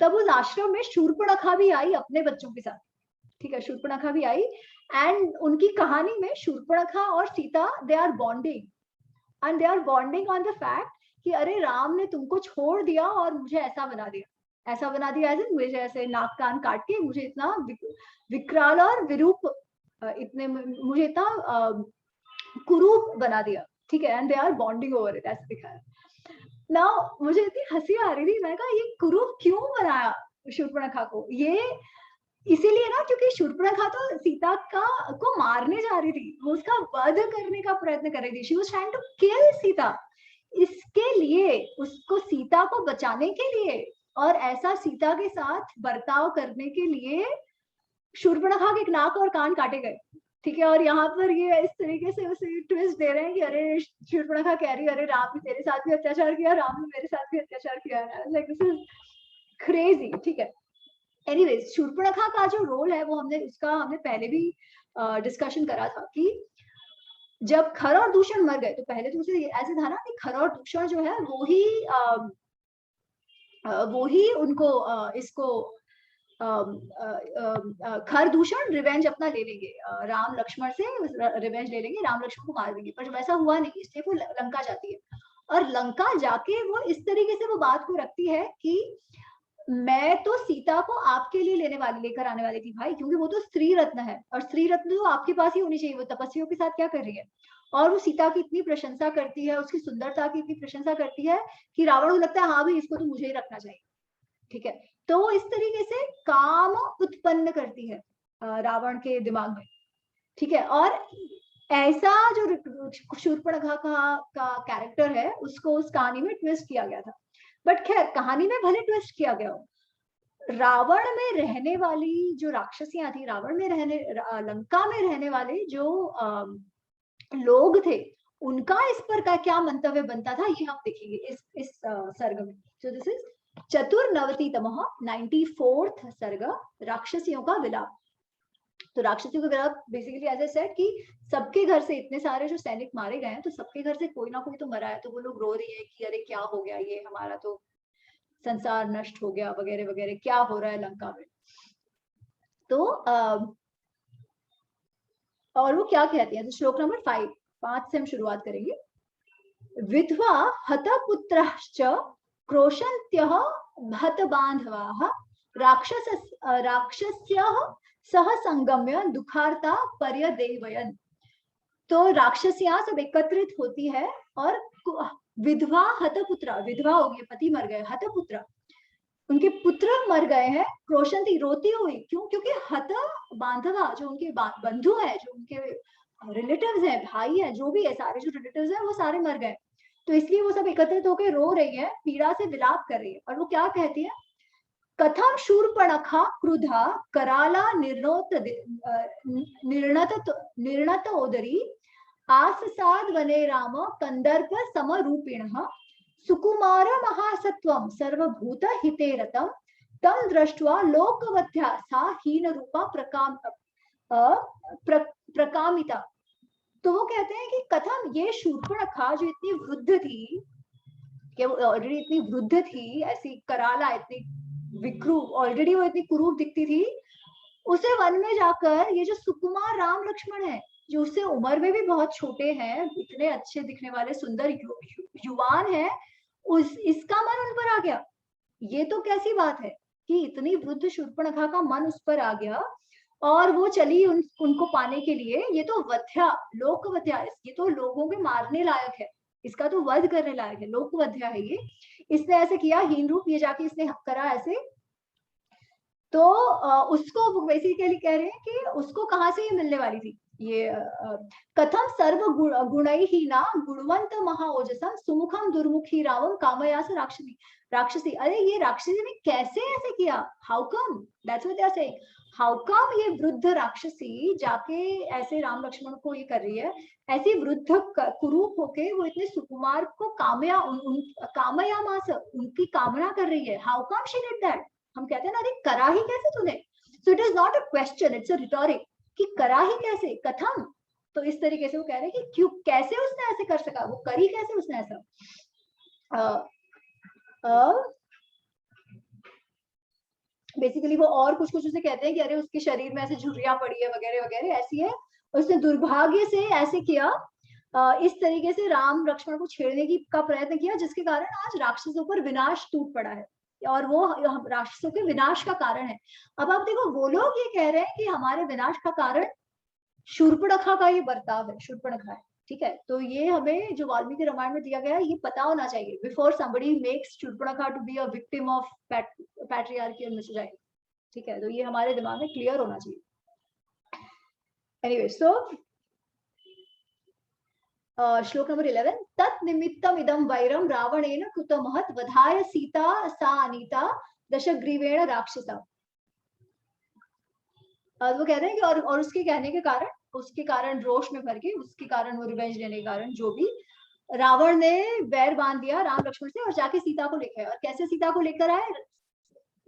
तब उस आश्रम में शूर्पणखा भी आई अपने बच्चों के साथ। ठीक है, शूर्पणखा भी आई, एंड उनकी कहानी में शूर्पणखा और Sita they are bonding, and they are bonding on the fact कि अरे राम ने तुमको छोड़ दिया और मुझे ऐसा बना दिया, ऐसा बना दिया एज इन मुझे ऐसे नाक कान काट के मुझे इतना विकराल और विरूप, इतने मुझे इतना कुरूप बना दिया। ठीक है, and they are bonding over it, ऐसे दिखाया। नाउ मुझे इतनी हंसी आ रही थी, मैंने कहा ये कुरूप क्यों बनाया शूर्पणखा को? ये इसीलिए ना क्योंकि शूर्पणखा तो सीता को मारने जा रही थी, वो उसका वध करने का प्रयत्न कर रही थी। She was trying to kill Sita. इसके लिए, उसको सीता को बचाने के लिए और ऐसा सीता के साथ बर्ताव करने के लिए शूर्पणखा के नाक और कान काटे गए। ठीक है, और यहाँ पर ये इस तरीके से उसे ट्विस्ट दे रहे हैं कि अरे शूर्पणखा कह रही है अरे राम ने तेरे साथ भी अत्याचार किया, राम ने मेरे साथ भी अत्याचार किया। Like this is crazy. ठीक है, एनीवेज शूर्पणखा का जो रोल है वो हमने पहले भी डिस्कशन करा था कि जब खर और दूषण मर गए तो पहले तो उसे ऐसे था ना कि खर और दूषण जो है वो ही उनको इसको खर दूषण रिवेंज अपना ले लेंगे, राम लक्ष्मण से रिवेंज ले लेंगे, राम लक्ष्मण को मार देंगे। पर वैसा हुआ नहीं, इसलिए वो लंका जाती है और लंका जाके वो इस तरीके से वो बात को रखती है कि मैं तो सीता को आपके लिए लेकर आने वाली थी भाई, क्योंकि वो तो स्त्री रत्न है और स्त्री रत्न तो आपके पास ही होनी चाहिए। वो तपस्वियों के साथ क्या कर रही है? और वो सीता की इतनी प्रशंसा करती है, उसकी सुंदरता की इतनी प्रशंसा करती है कि रावण को लगता है हाँ भाई इसको तो मुझे ही रखना चाहिए। ठीक है, तो इस तरीके से काम उत्पन्न करती है रावण के दिमाग में। ठीक है, और ऐसा जो शूर्पणखा का कैरेक्टर है उसको उस कहानी में ट्विस्ट किया गया था। बट खैर, कहानी में भले ट्विस्ट किया गया हो, रावण में रहने वाली जो राक्षसियां थी, लंका में रहने वाले जो लोग थे, उनका इस पर का क्या मंतव्य बनता था ये हम देखेंगे इस सर्ग में। सो दिस इज चतुर्नवतितमः 94th सर्ग, राक्षसियों का विलाप। तो राक्षसियों का विलाप बेसिकली ऐसे सेट कि सबके घर से इतने सारे जो सैनिक मारे गए हैं, तो सबके घर से कोई ना कोई तो मरा है, तो वो लोग रो रही है कि अरे क्या हो गया, ये हमारा तो संसार नष्ट हो गया वगैरह वगैरह, क्या हो रहा है लंका में। तो और वो क्या कहती है, तो श्लोक नंबर 5 से हम शुरुआत करेंगे। विधवा हतपुत्रश्च क्रोशन्त्यः हतबान्धवाः राक्षस्यः सह संगम्य दुखार्ता पर्यदेवयन्। तो राक्षसियां सब एकत्रित होती है और विधवा हतपुत्र, विधवा हो गई, पति मर गए, हतपुत्र उनके पुत्र मर गए हैं, क्रोशंती रोती हुई। क्यों? क्योंकि हत बांधवा जो उनके बंधु है, जो उनके रिलेटिव्स हैं, भाई है, जो भी है, सारे जो रिलेटिव्स हैं वो सारे मर गए। तो इसलिए वो सब एकत्रित होकर रो रही है, पीड़ा से विलाप कर रही है। और वो क्या कहती है? कथम शूर्पणखा क्रुधा कराला निर्णत ओदरी आससाद वने राम कंदर्प समरूपिणः सुकुमार महासत्वं सर्वभूत हिते रतम तम दृष्ट्वा लोकवध्या सा हीन रूपा प्रकामिता। तो वो कहते हैं कि कथम ये शूर्पणखा जो इतनी वृद्ध थी, कि वो ऑलरेडी इतनी वृद्ध थी, ऐसी कराला, इतनी विक्रूप, ऑलरेडी वो इतनी कुरूप दिखती थी, उसे वन में जाकर ये जो सुकुमार राम लक्ष्मण है, जो उससे उम्र में भी बहुत छोटे हैं, इतने अच्छे दिखने वाले सुंदर युवान है, इसका मन उन पर आ गया। ये तो कैसी बात है कि इतनी वृद्ध शूर्पणखा का मन उस पर आ गया और वो चली उनको पाने के लिए। ये तो वध्या, लोकवध्या, ये तो लोगों के मारने लायक है, इसका तो वध करने लायक है, लोकवध्या है ये। इसने ऐसे किया, हीन रूप, ये जाके इसने करा ऐसे। तो उसको बेसिकली कह रहे हैं कि उसको कहाँ से ये मिलने वाली थी, ये कथम सर्व गुणैहीना गुणवंत महाओजसम सुमुखम दुर्मुखी रावम कामयास राक्षसी राक्षसी। अरे ये राक्षसी ने कैसे ऐसे किया? How come? That's what they are saying. How come ये वृद्ध राक्षसी जाके ऐसे राम लक्ष्मण को ये कर रही है, ऐसी वृद्ध कुरूप होके वो इतने सुकुमार को कामयामास उनकी कामना कर रही है। How come she did that? हम कहते हैं ना, अरे करा ही कैसे तूने? So it is not a question, it's a rhetoric कि करा ही कैसे, कथम। तो इस तरीके से वो कह रहे हैं कि क्यों, कैसे उसने ऐसे कर सका, वो करी कैसे उसने ऐसा। बेसिकली वो और कुछ कुछ उसे कहते हैं कि अरे उसके शरीर में ऐसे झुर्रियां पड़ी है वगैरह वगैरह, ऐसी है। उसने दुर्भाग्य से ऐसे किया, इस तरीके से राम लक्ष्मण को छेड़ने की का प्रयत्न किया, जिसके कारण आज राक्षसों पर विनाश टूट पड़ा है और वो राक्षसों के विनाश का कारण है। अब आप देखो, वो लोग ये कह रहे हैं कि हमारे विनाश का कारण शूर्पणखा का ये बर्ताव है, शूर्पणखा है। ठीक है, तो ये हमें जो वाल्मीकि रामायण में दिया गया है ये पता होना चाहिए before somebody makes Shurpanakha to be a victim of patriarchal misogyny. ठीक है, तो ये हमारे दिमाग में क्लियर होना चाहिए। एनीवे, सो श्लोक नंबर 11, तत् निमित्तम इदम वैरम रावणेन कृत महत् वधाय सीता सा अनीता दशग्रीवेण राक्षसा। वो कहते हैं कि और उसके कहने के कारण, उसके कारण रोष में भर के, उसके कारण वो रिवेंज लेने के कारण जो भी रावण ने वैर बांध दिया राम लक्ष्मण से और जाके सीता को लेकर आए। और कैसे सीता को लेकर आए?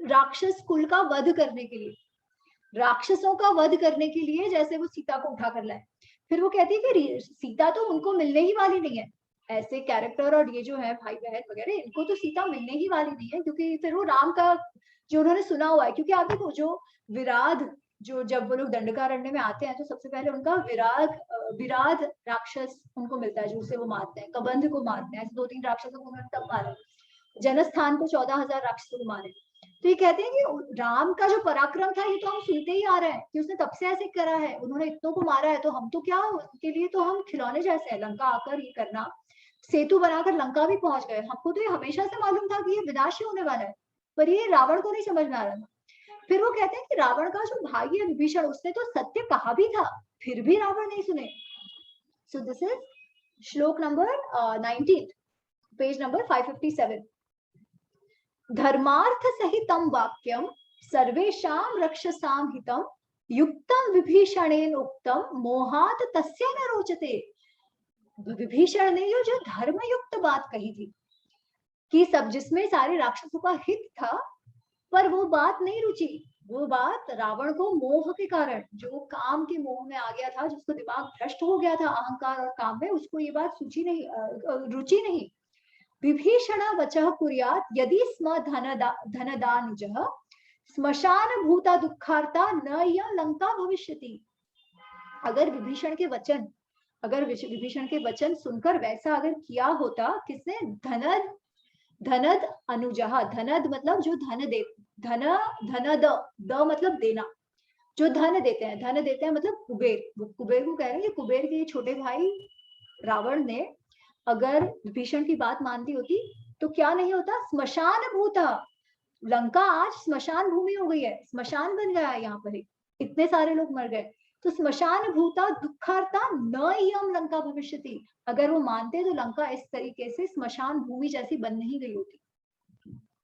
राक्षस कुल का वध करने के लिए, राक्षसों का वध करने के लिए जैसे वो सीता को उठा कर लाए। फिर वो कहती है कि सीता तो उनको मिलने ही वाली नहीं है। ऐसे कैरेक्टर और ये जो है भाई बहन वगैरह, इनको तो सीता मिलने ही वाली नहीं है, क्योंकि फिर वो राम का जो उन्होंने सुना हुआ है। क्योंकि आप देखो, जो विराध, जो जब वो लोग दंडकारण्य में आते हैं तो सबसे पहले उनका विराध राक्षस उनको मिलता है, जो उसे वो मारते हैं, कबंध को मारते हैं। ऐसे 2-3 राक्षसों को उन्होंने तब मारा। जनस्थान को 14,000 राक्षसों को मारे। तो ये कहते हैं कि राम का जो पराक्रम था ये तो हम सुनते ही आ रहे हैं कि उसने तब से ऐसे करा है, उन्होंने इतनों को मारा है, तो हम तो क्या, उनके लिए तो हम खिलौने जैसे हैं। लंका आकर ये करना, सेतु बनाकर लंका भी पहुंच गए। हमको तो ये हमेशा से मालूम था कि ये विनाशी होने वाला है, पर ये रावण को नहीं समझ में आ रहा था। फिर वो कहते हैं कि रावण का जो भाई है विभीषण, उसने तो सत्य कहा भी था, फिर भी रावण नहीं सुने। सो this is shloka number 19, page number 557। धर्मार्थ सहितम वाक्यम सर्वेषां रक्षसां हितम युक्तम विभीषणेन उक्तम मोहात तस्य न रोचते। विभीषण ने ये जो धर्म युक्त बात कही थी कि सब, जिसमें सारे राक्षसों का हित था, पर वो बात नहीं रुची। वो बात रावण को मोह के कारण, जो काम के मोह में आ गया था, जिसको दिमाग भ्रष्ट हो गया था अहंकार और काम में, उसको ये बात रुचि नहीं। विभीषण वचः कुर्यात् यदि स्म धनदानुजः स्मशान भूता दुखार्ता न यं लंका भविष्यति। अगर विभीषण के वचन सुनकर वैसा अगर किया होता, किसने? धनद अनुजः, धनद मतलब जो धन दे, धनद, द मतलब देना, जो धन देते हैं मतलब कुबेर। कुबेर को कह रहे हैं कि कुबेर के छोटे भाई रावण ने अगर विभीषण की बात मानती होती तो क्या नहीं होता? स्मशान भूता, लंका आज स्मशान भूमि हो गई है, स्मशान बन गया है यहाँ पर, इतने सारे लोग मर गए। तो स्मशान भूता दुखार्ता न यम लंका भविष्यति, अगर वो मानते तो लंका इस तरीके से स्मशान भूमि जैसी बन नहीं गई होती।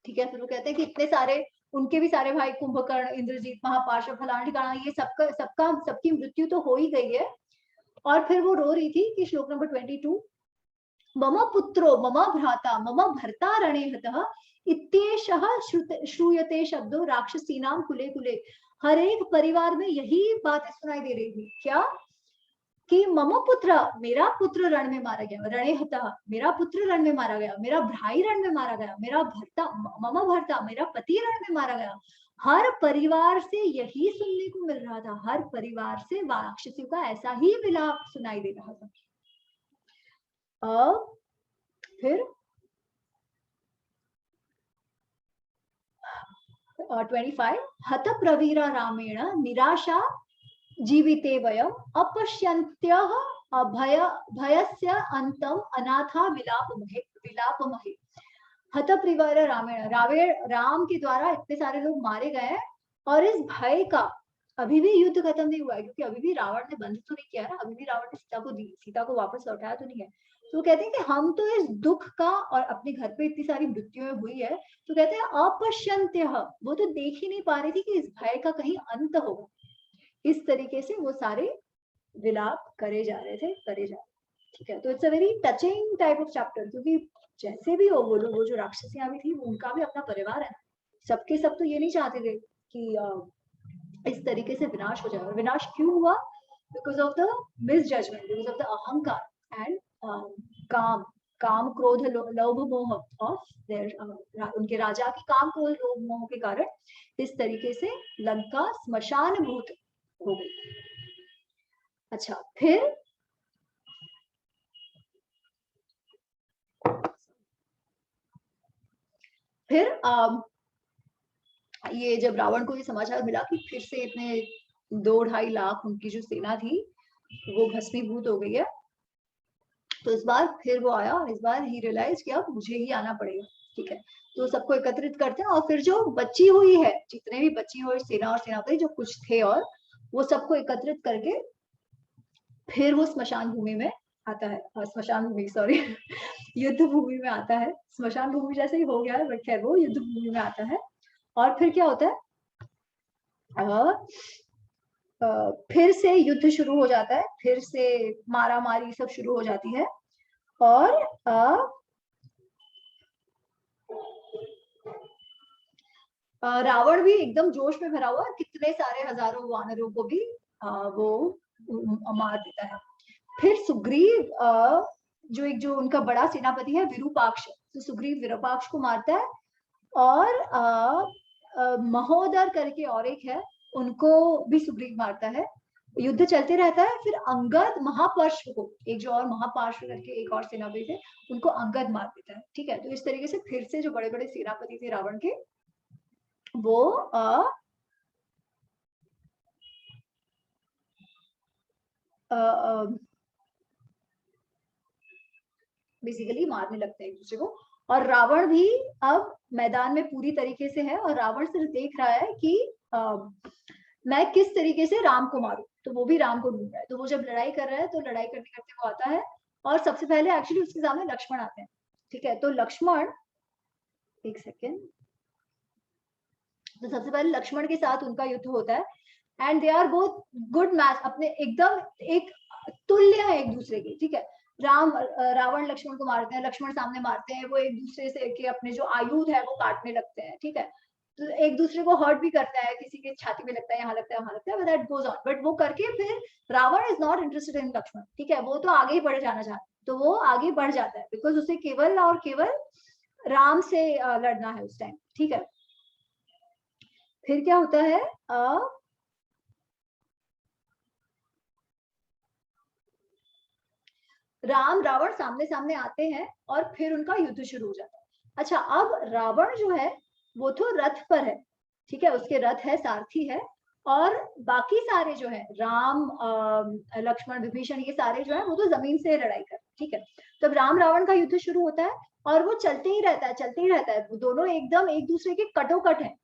ठीक है, फिर वो कहते हैं कि इतने सारे, उनके भी सारे भाई कुंभकर्ण, इंद्रजीत, महापाशव, फलाना, ये सबकी मृत्यु तो हो ही गई है। और फिर वो रो रही थी कि श्लोक नंबर 22, मम पुत्रो मम भ्राता मम भर्ता रणे हतः इत्येषः श्रूयते शब्दो राक्षसीनाम कुले कुले। हर एक परिवार में यही बातें सुनाई दे रही थी। क्या? कि मम पुत्र, मेरा पुत्र रण में मारा गया, रणे हतः, मेरा पुत्र रण में मारा गया, मेरा भाई रण में मारा गया, मेरा भर्ता, मम भर्ता, मेरा पति रण में मारा गया। हर परिवार से यही सुनने को मिल रहा था, हर परिवार से राक्षसियों का ऐसा ही विलाप सुनाई दे रहा था। फिर 25, हत प्रवीरा रामेण निराशा जीविते वयम अपश्यन्त्यः भयस्य अंतम अनाथा विलापमहे। हत प्रवीरा रामेण, राम के द्वारा इतने सारे लोग मारे गए और इस भय का अभी भी युद्ध खत्म नहीं हुआ है, क्योंकि अभी भी रावण ने बंद तो नहीं किया ना, अभी भी रावण ने सीता को वापस लौटाया तो नहीं है। तो कहते हैं कि हम तो इस दुख का, और अपने घर पे इतनी सारी मृत्युएं हुई है, तो कहते हैं अपश्यन्त्यः, वो तो देख ही नहीं पा रही थी कि इस भय का कहीं अंत होगा। इस तरीके से वो सारे विलाप करे जा रहे थे, करे जा रहे। ठीक है, तो it's a very touching type of chapter, क्योंकि जैसे भी हो बोलो, वो जो राक्षसियां भी थी, उनका भी अपना परिवार है ना, सबके सब तो ये नहीं चाहते थे कि इस तरीके से विनाश हो जाए। विनाश क्यों हुआ? Because of the misjudgement, because of the अहंकार एंड काम, काम क्रोध लोभ मोह ऑफ देयर, उनके राजा की काम क्रोध लोभ मोह के कारण इस तरीके से लंका स्मशान भूत हो गई। अच्छा, फिर ये जब रावण को ये समाचार मिला कि फिर से इतने 2-2.5 लाख उनकी जो सेना थी वो भस्मीभूत हो गई है, तो इस बार फिर वो आया, और इस बार ही रियलाइज किया मुझे ही आना पड़ेगा। ठीक है, तो सबको एकत्रित करते हैं, और फिर जो बची हुई है, जितने भी बची हुई सेना और सेनापति जो कुछ थे, और वो सबको एकत्रित करके फिर वो स्मशान भूमि में आता है, स्मशान भूमि सॉरी युद्ध भूमि में आता है। स्मशान भूमि जैसे ही हो गया है, बट खैर वो युद्ध भूमि में आता है। और फिर क्या होता है, फिर से युद्ध शुरू हो जाता है, फिर से मारा मारी सब शुरू हो जाती है, और रावण भी एकदम जोश में भरा हुआ, कितने सारे हजारों वानरों को भी वो मार देता है। फिर सुग्रीव, जो एक जो उनका बड़ा सेनापति है विरूपाक्ष, तो सुग्रीव विरूपाक्ष को मारता है, और महोदर करके और एक है, उनको भी सुग्रीव मारता है। युद्ध चलते रहता है, फिर अंगद महापार्श्व को, एक जो और महापार्श्व करके एक और सेनापति थे, उनको अंगद मार देता है। ठीक है, तो इस तरीके से फिर से जो बड़े बड़े सेनापति थे रावण के, वो बेसिकली मारने लगते हैं एक दूसरे को। और रावण भी अब मैदान में पूरी तरीके से है, और रावण सिर्फ देख रहा है कि मैं किस तरीके से राम को मारूं, तो वो भी राम को ढूंढ रहा है। तो वो जब लड़ाई कर रहा है, तो लड़ाई करते करते वो आता है, और सबसे पहले एक्चुअली उसके सामने लक्ष्मण आते हैं। ठीक है, तो लक्ष्मण, एक सेकेंड, तो सबसे पहले लक्ष्मण के साथ उनका युद्ध होता है, and they are both good match, अपने एकदम एक तुल्य है एक दूसरे के। ठीक है, रावण लक्ष्मण को मारते हैं, लक्ष्मण सामने मारते हैं, वो एक दूसरे से के अपने जो आयुध है वो काटने लगते हैं। ठीक है, तो एक दूसरे को हर्ट भी करता है, किसी के छाती में लगता है, यहाँ लगता है, वहां लगता है, but that goes on. But वो करके फिर Ravan is not interested in Lakshman. ठीक है, वो तो आगे ही बढ़ जाना चाहता है, तो वो आगे बढ़ जाता है, बिकॉज उसे केवल और केवल राम से लड़ना है उस टाइम। ठीक है, फिर क्या होता है, राम रावण सामने सामने आते हैं, और फिर उनका युद्ध शुरू हो जाता है। अच्छा, अब रावण जो है वो तो रथ पर है। ठीक है, उसके रथ है, सारथी है, और बाकी सारे जो है राम, लक्ष्मण, विभीषण, ये सारे जो है वो तो जमीन से लड़ाई कर। ठीक है, तब राम रावण का युद्ध शुरू होता है, और वो चलते ही रहता है, चलते ही रहता है, वो दोनों एकदम एक दूसरे के कटोकट है।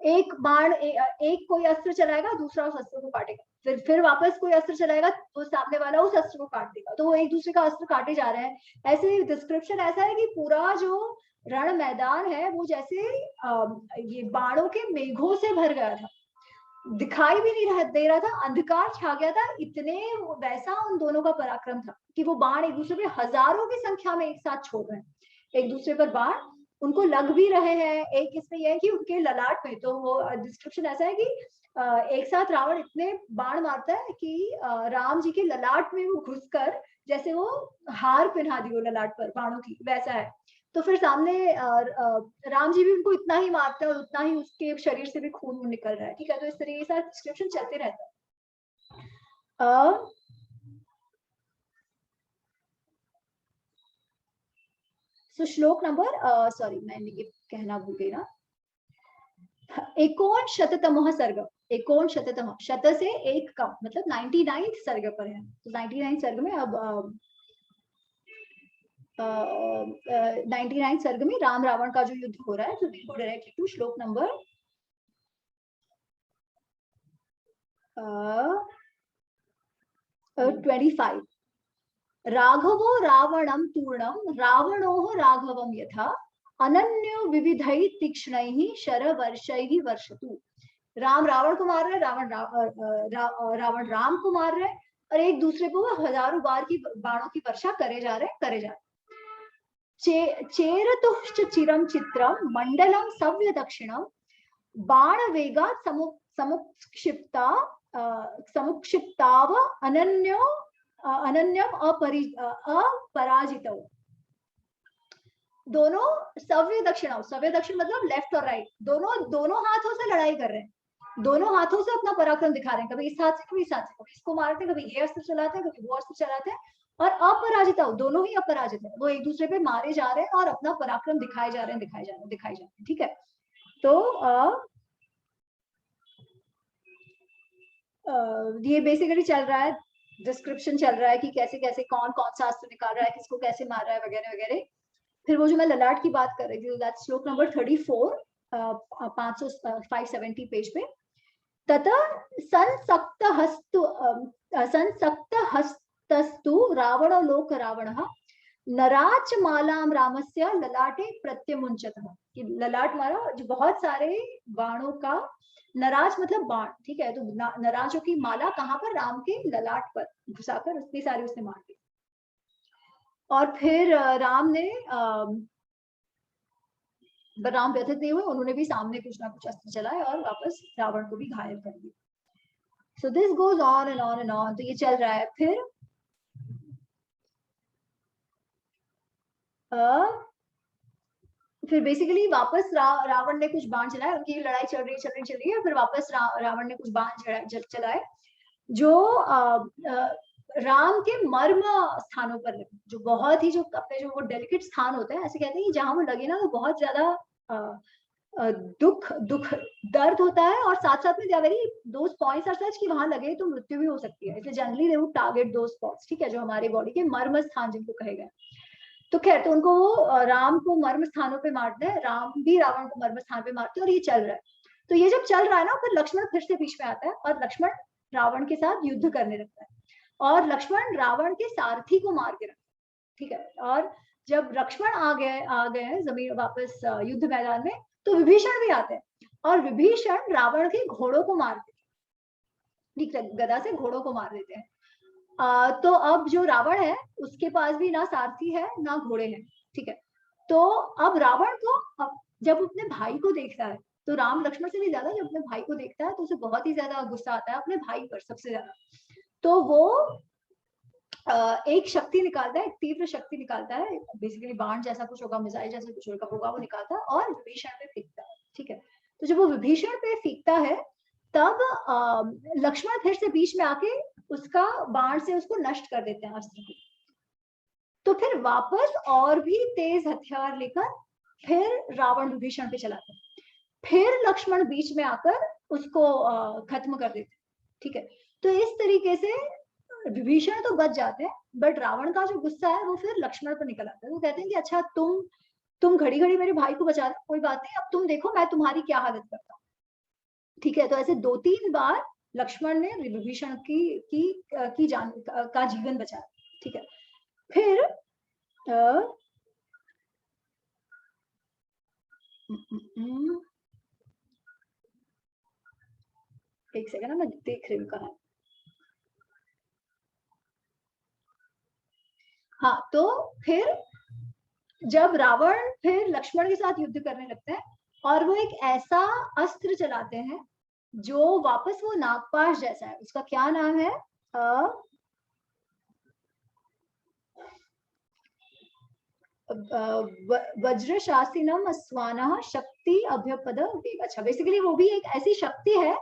एक बाण, एक कोई अस्त्र चलाएगा, दूसरा उस अस्त्र को काटेगा, फिर वापस कोई अस्त्र चलाएगा, तो सामने वाला उस अस्त्र को काट देगा, तो वो एक दूसरे का अस्त्र काटे जा रहे हैं। ऐसे डिस्क्रिप्शन ऐसा है कि पूरा जो रण मैदान है वो जैसे ये बाणों के मेघों से भर गया था, दिखाई भी नहीं दे रहा था, अंधकार छा गया था, इतने वैसा उन दोनों का पराक्रम था कि वो बाण एक दूसरे पे हजारों की संख्या में एक साथ छोड़ रहे हैं, एक दूसरे पर बाण उनको लग भी रहे हैं। एक इसमें यह है कि उनके ललाट में, तो वो डिस्क्रिप्शन ऐसा है कि एक साथ रावण इतने बाण मारता है कि राम जी के ललाट में वो घुसकर जैसे वो हार पहना दी वो ललाट पर बाणों की, वैसा है। तो फिर सामने राम जी भी उनको इतना ही मारते हैं, और उतना ही उसके शरीर से भी खून निकल रहा है। ठीक है, तो इस तरीके से डिस्क्रिप्शन चलते रहता है। सो श्लोक नंबर, सॉरी मैंने ये कहना भूल गई ना, एकोन शततमः सर्ग, एकोन शततम, शत से एक कम, मतलब 99 सर्ग पर है, तो 99 सर्ग में अब 99 सर्ग में राम रावण का जो युद्ध हो रहा है, तो डायरेक्टली टू श्लोक नंबर 25 राघवो रावणं तूर्णं रावणोः राघवं यथा अनन्यो विविधैः तीक्ष्णैः शरवर्षैः वर्षतु। राम रावण को मार रहे, रावण राम को मार रहे, और एक दूसरे को हजारों बार की बाणों की वर्षा करे जा रहे। चेरतुश्च चिरम चित्रम मंडलम सव्य दक्षिणम बाण वेगा समुक्षिप्ताव अनन्यम अपराजितौ। दोनों सव्य दक्षिण मतलब लेफ्ट और राइट, दोनों हाथों से लड़ाई कर रहे हैं, दोनों हाथों से अपना पराक्रम दिखा रहे हैं, कभी इस हाथ से कभी इस हाथ से, कभी इसको मारते हैं, कभी ये अस्त्र चलाते हैं, कभी वो अस्त्र चलाते हैं, और अपराजित हो, दोनों ही अपराजित है, वो एक दूसरे पे मारे जा रहे हैं और अपना पराक्रम दिखाए जा रहे हैं। ठीक है, तो ये बेसिकली चल रहा है, डिस्क्रिप्शन चल रहा है कि कैसे कैसे कौन कौन सा अस्त्र निकाल रहा है, किसको कैसे मार रहा है, वगैरह वगैरह। फिर वो जो मैं ललाट की बात कर रही थी, दैट श्लोक नंबर 34, 570 पेज पे। ततः संसक्त हस्तस्तु रावण लोक रावणः नराच मालाम रामस्य ललाटे प्रत्यमुंचतः। कि ललाट मारा जो बहुत सारे बाणों का, नराज मतलब बाण, ठीक है, तो नराजों की माला कहाँ पर, राम के ललाट पर घुसाकर उतनी सारी उसने मार दी। और फिर राम व्यथित नहीं हुए, उन्होंने भी सामने कुछ ना कुछ अस्त्र चलाए और वापस रावण को भी घायल कर दिया। So this goes on and on and on, तो ये चल रहा है। फिर बेसिकली वापस रावण ने कुछ बाण चलाए, उनकी लड़ाई चल रही है, फिर वापस रावण ने कुछ बाण चलाए जो राम के मर्म स्थानों पर लगे, जो बहुत ही, जो अपने जो वो डेलिकेट स्थान होते हैं, ऐसे कहते हैं कि जहां वो लगे ना वो बहुत ज्यादा दुख दर्द होता है, और साथ साथ में very those points are such कि वहां लगे तो मृत्यु भी हो सकती है, इसलिए generally they would target those spots, ठीक है, जो हमारे बॉडी के मर्म स्थान जिनको कहे गए। तो खैर, तो उनको वो राम को मर्म स्थानों पे मारते हैं, राम भी रावण को मर्म स्थान पे मारते हैं, और ये चल रहा है। तो ये जब चल रहा है ना, फिर लक्ष्मण फिर से बीच में आता है और लक्ष्मण रावण के साथ युद्ध करने लगता है, और लक्ष्मण रावण के सारथी को मार के रखता है, ठीक है। और जब लक्ष्मण आ गए हैं जमीन वापस युद्ध मैदान में, तो विभीषण भी आते हैं, और विभीषण रावण के घोड़ों को मार देते हैं, ठीक है, गदा से घोड़ों को मार देते हैं। तो अब जो रावण है उसके पास भी ना सारथी है ना घोड़े हैं, ठीक है। तो अब रावण को, अब जब अपने भाई को देखता है, तो राम लक्ष्मण से भी ज्यादा जब अपने भाई को देखता है तो उसे बहुत ही ज्यादा गुस्सा आता है अपने भाई पर, सबसे ज्यादा। तो वो एक शक्ति निकालता है, एक तीव्र शक्ति निकालता है, बेसिकली बाण जैसा कुछ होगा, मिसाइल जैसा कुछ होगा, वो निकालता है और विभीषण पे फेंकता है, ठीक है। तो जब वो विभीषण पे फेंकता है, तब लक्ष्मण फिर से बीच में आके उसका बाण से उसको नष्ट कर देते हैं अस्त्र को। तो फिर वापस और भी तेज हथियार लेकर फिर रावण विभीषण पे चलाते हैं, फिर लक्ष्मण बीच में आकर उसको खत्म कर देते हैं, ठीक है। तो इस तरीके से विभीषण तो बच जाते हैं, बट रावण का जो गुस्सा है वो फिर लक्ष्मण पर निकल आता है। वो कहते हैं कि अच्छा, तुम घड़ी घड़ी मेरे भाई को बचा रहे, कोई बात नहीं, अब तुम देखो मैं तुम्हारी क्या हालत करता हूँ, ठीक है। तो ऐसे 2-3 बार लक्ष्मण ने विभीषण की जान का जीवन बचाया, ठीक है। फिर एक सेकंड, मैं देख रही हूँ कहाँ। हाँ, तो फिर जब रावण फिर लक्ष्मण के साथ युद्ध करने लगता है, और वो एक ऐसा अस्त्र चलाते हैं जो वापस वो नागपाश जैसा है, उसका क्या नाम है, वज्रशासिनम अस्वानः शक्ति अभ्यपद वेग। अच्छा, बेसिकली वो भी एक ऐसी शक्ति है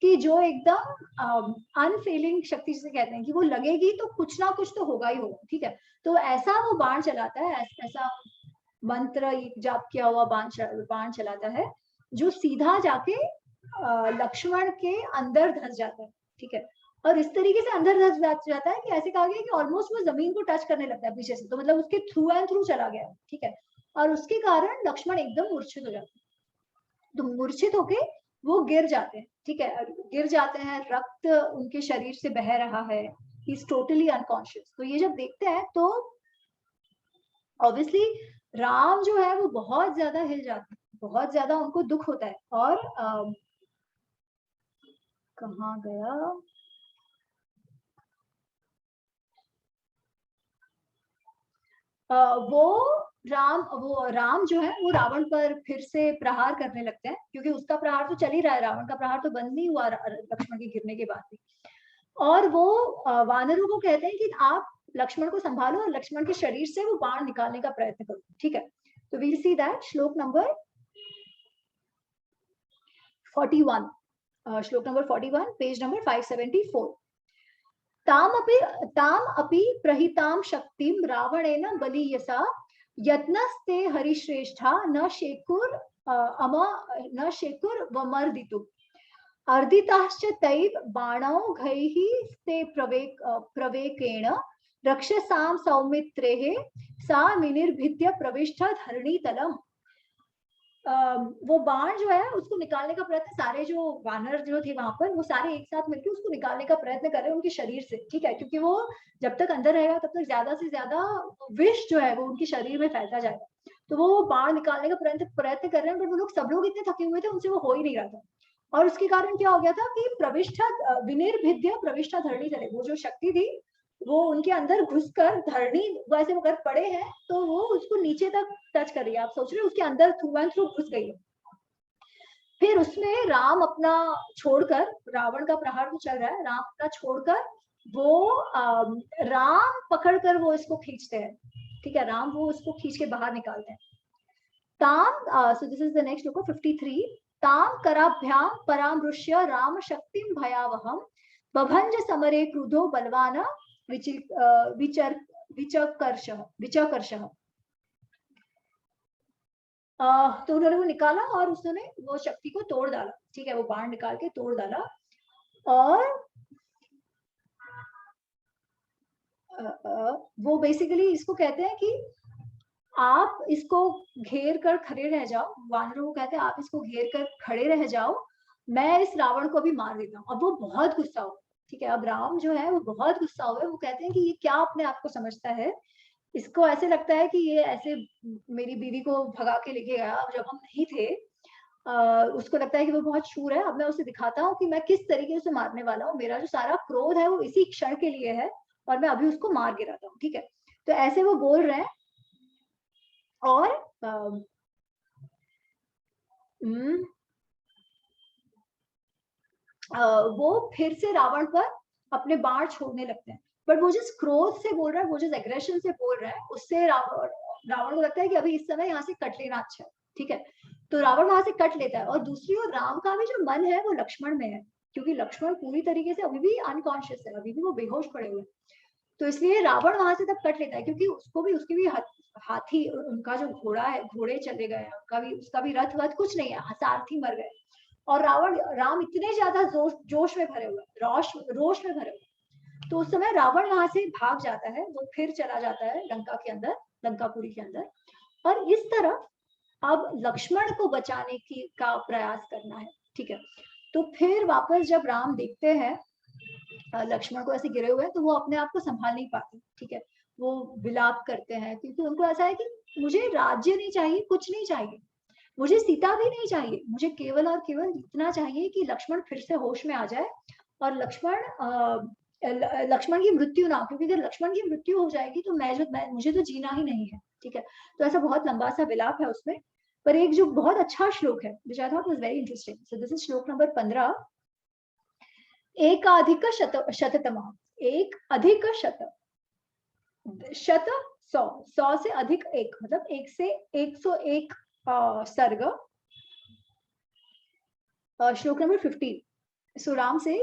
कि जो एकदम अनफेलिंग शक्ति जिसे कहते हैं, कि वो लगेगी तो कुछ ना कुछ तो होगा ही होगा, ठीक है। तो ऐसा वो बाण चलाता है, ऐसा मंत्र जाप किया हुआ बाण चलाता है, जो सीधा जाके लक्ष्मण के अंदर धस जाता है, ठीक है। और इस तरीके से अंदर धस जाता है कि ऐसे कहा गया कि ऑलमोस्ट वो जमीन को टच करने लगता है पीछे से, तो मतलब उसके थ्रू एंड थ्रू चला गया, ठीक है। और उसके कारण लक्ष्मण एकदम मूर्छित हो जाता है। तो मूर्छित होके वो गिर जाते हैं, ठीक है, गिर जाते हैं, रक्त उनके शरीर से बह रहा है, ही इज टोटली अनकॉन्शियस। तो ये जब देखते हैं तो ऑब्वियसली राम जो है वो बहुत ज्यादा हिल जाते हैं, बहुत ज्यादा उनको दुख होता है। और कहाँ गया, वो राम जो है वो रावण पर फिर से प्रहार करने लगते हैं, क्योंकि उसका प्रहार तो चल ही रहा है, रावण का प्रहार तो बंद नहीं हुआ लक्ष्मण के गिरने के बाद भी। और वो वानरों को कहते हैं कि आप लक्ष्मण को संभालो और लक्ष्मण के शरीर से वो बाण निकालने का प्रयत्न करो, ठीक है। तो वील सी दैट श्लोक नंबर 41, श्लोक नंबर 41, पेज नंबर 574। ताम अपि प्रहितां शक्तिं रावणेन बलीयसा यत्नस्ते हरिश्रेष्ठा न शेकुर वमर्दितुम् अर्दिताश्च तैव बाणौघैः ते प्रवेकेण रक्षसां सौमित्रेः सा विनिर्भिद्य प्रविष्टा धरणीतलम्। वो बाण जो है उसको निकालने का प्रयत्न, सारे जो वानर जो थे वहां पर वो सारे एक साथ मिलकर उसको निकालने का प्रयत्न कर रहे हैं उनके शरीर से, ठीक है, क्योंकि वो जब तक अंदर रहेगा तब तक ज्यादा से ज्यादा विष जो है वो उनके शरीर में फैलता जाएगा। तो वो बाण निकालने का प्रयत्न कर रहे हैं, बट वो लोग सब लोग इतने थके हुए थे, उनसे वो हो ही नहीं रहा था। और उसके कारण क्या हो गया था कि प्रविष्ठा विनिर्भिद्य प्रविष्ठा धरणी तले, वो जो शक्ति थी वो उनके अंदर घुसकर धरणी, वैसे वो अगर पड़े हैं तो वो उसको नीचे तक टच कर रही है, आप सोच रहे हो उसके अंदर थ्रू एंड थ्रू घुस गई है। फिर उसमें राम अपना छोड़कर, रावण का प्रहार तो चल रहा है, राम अपना छोड़कर वो राम पकड़कर वो इसको खींचते हैं, ठीक है, राम वो उसको खींच के बाहर निकालते हैं। ताम, सो दिस इज द नेक्स्ट श्लोक 53। ताम कराभ्याम परामृश्य राम शक्तिं भयावहम बभंज समरे क्रुधो बलवान विचर विचकर्षः। तो उन्होंने वो निकाला और उसने वो शक्ति को तोड़ डाला, ठीक है, वो बाण निकाल के तोड़ डाला। और वो बेसिकली इसको कहते हैं कि आप इसको घेर कर खड़े रह जाओ, वानरों को कहते हैं आप इसको घेर कर खड़े रह जाओ, मैं इस रावण को भी मार देता हूँ। अब वो बहुत गुस्सा हो, ठीक है, अब राम जो है वो बहुत गुस्सा हुए, वो कहते हैं कि ये क्या अपने आप को समझता है, इसको ऐसे लगता है कि ये ऐसे मेरी बीवी को भगा के लेके गया जब हम नहीं थे, उसको लगता है कि वो बहुत शूर है, अब मैं उसे दिखाता हूँ कि मैं किस तरीके से मारने वाला हूँ, मेरा जो सारा क्रोध है वो इसी क्षण के लिए है और मैं अभी उसको मार गिराता हूँ, ठीक है। तो ऐसे वो बोल रहे हैं। और वो फिर से रावण पर अपने बाण छोड़ने लगते हैं, बट वो जिस क्रोध से बोल रहा है, वो जिस एग्रेशन से बोल रहा है, उससे रावण को लगता है कि अभी इस समय यहाँ से कट लेना अच्छा है, ठीक है। तो रावण वहां से कट लेता है और दूसरी ओर राम का भी जो मन है वो लक्ष्मण में है, क्योंकि लक्ष्मण पूरी तरीके से अभी भी अनकॉन्शियस है, अभी भी वो बेहोश पड़े हुए हैं। तो इसलिए रावण वहां से तब कट लेता है, क्योंकि उसको भी, उसकी भी हाथी, उनका जो घोड़ा है, घोड़े चले गए, उसका भी रथ वथ कुछ नहीं है, सारथी मर गए। और राम इतने ज्यादा जोश में भरे हुए, रोष में भरे हुए, तो उस समय रावण वहां से भाग जाता है, वो फिर चला जाता है लंका के अंदर, लंकापुरी के अंदर। और इस तरह अब लक्ष्मण को बचाने की का प्रयास करना है, ठीक है। तो फिर वापस जब राम देखते हैं लक्ष्मण को ऐसे गिरे हुए, तो वो अपने आप को संभाल नहीं पाते, ठीक है, वो विलाप करते हैं, क्योंकि उनको ऐसा है कि मुझे राज्य नहीं चाहिए, कुछ नहीं चाहिए, मुझे सीता भी नहीं चाहिए, मुझे केवल और केवल इतना चाहिए कि लक्ष्मण फिर से होश में आ जाए और लक्ष्मण की मृत्यु ना हो, क्योंकि अगर लक्ष्मण की मृत्यु हो जाएगी तो मुझे तो जीना ही नहीं है, ठीक है। तो ऐसा बहुत लंबा सा विलाप है उसमें। पर एक जो बहुत अच्छा श्लोक है which I thought was very interesting, so this is shloka number 15। एकाधिक शततमः, एक अधिक शत, शत 100 से अधिक एक, मतलब 1 से 101 सर्ग। श्लोक नंबर 15। सो राम से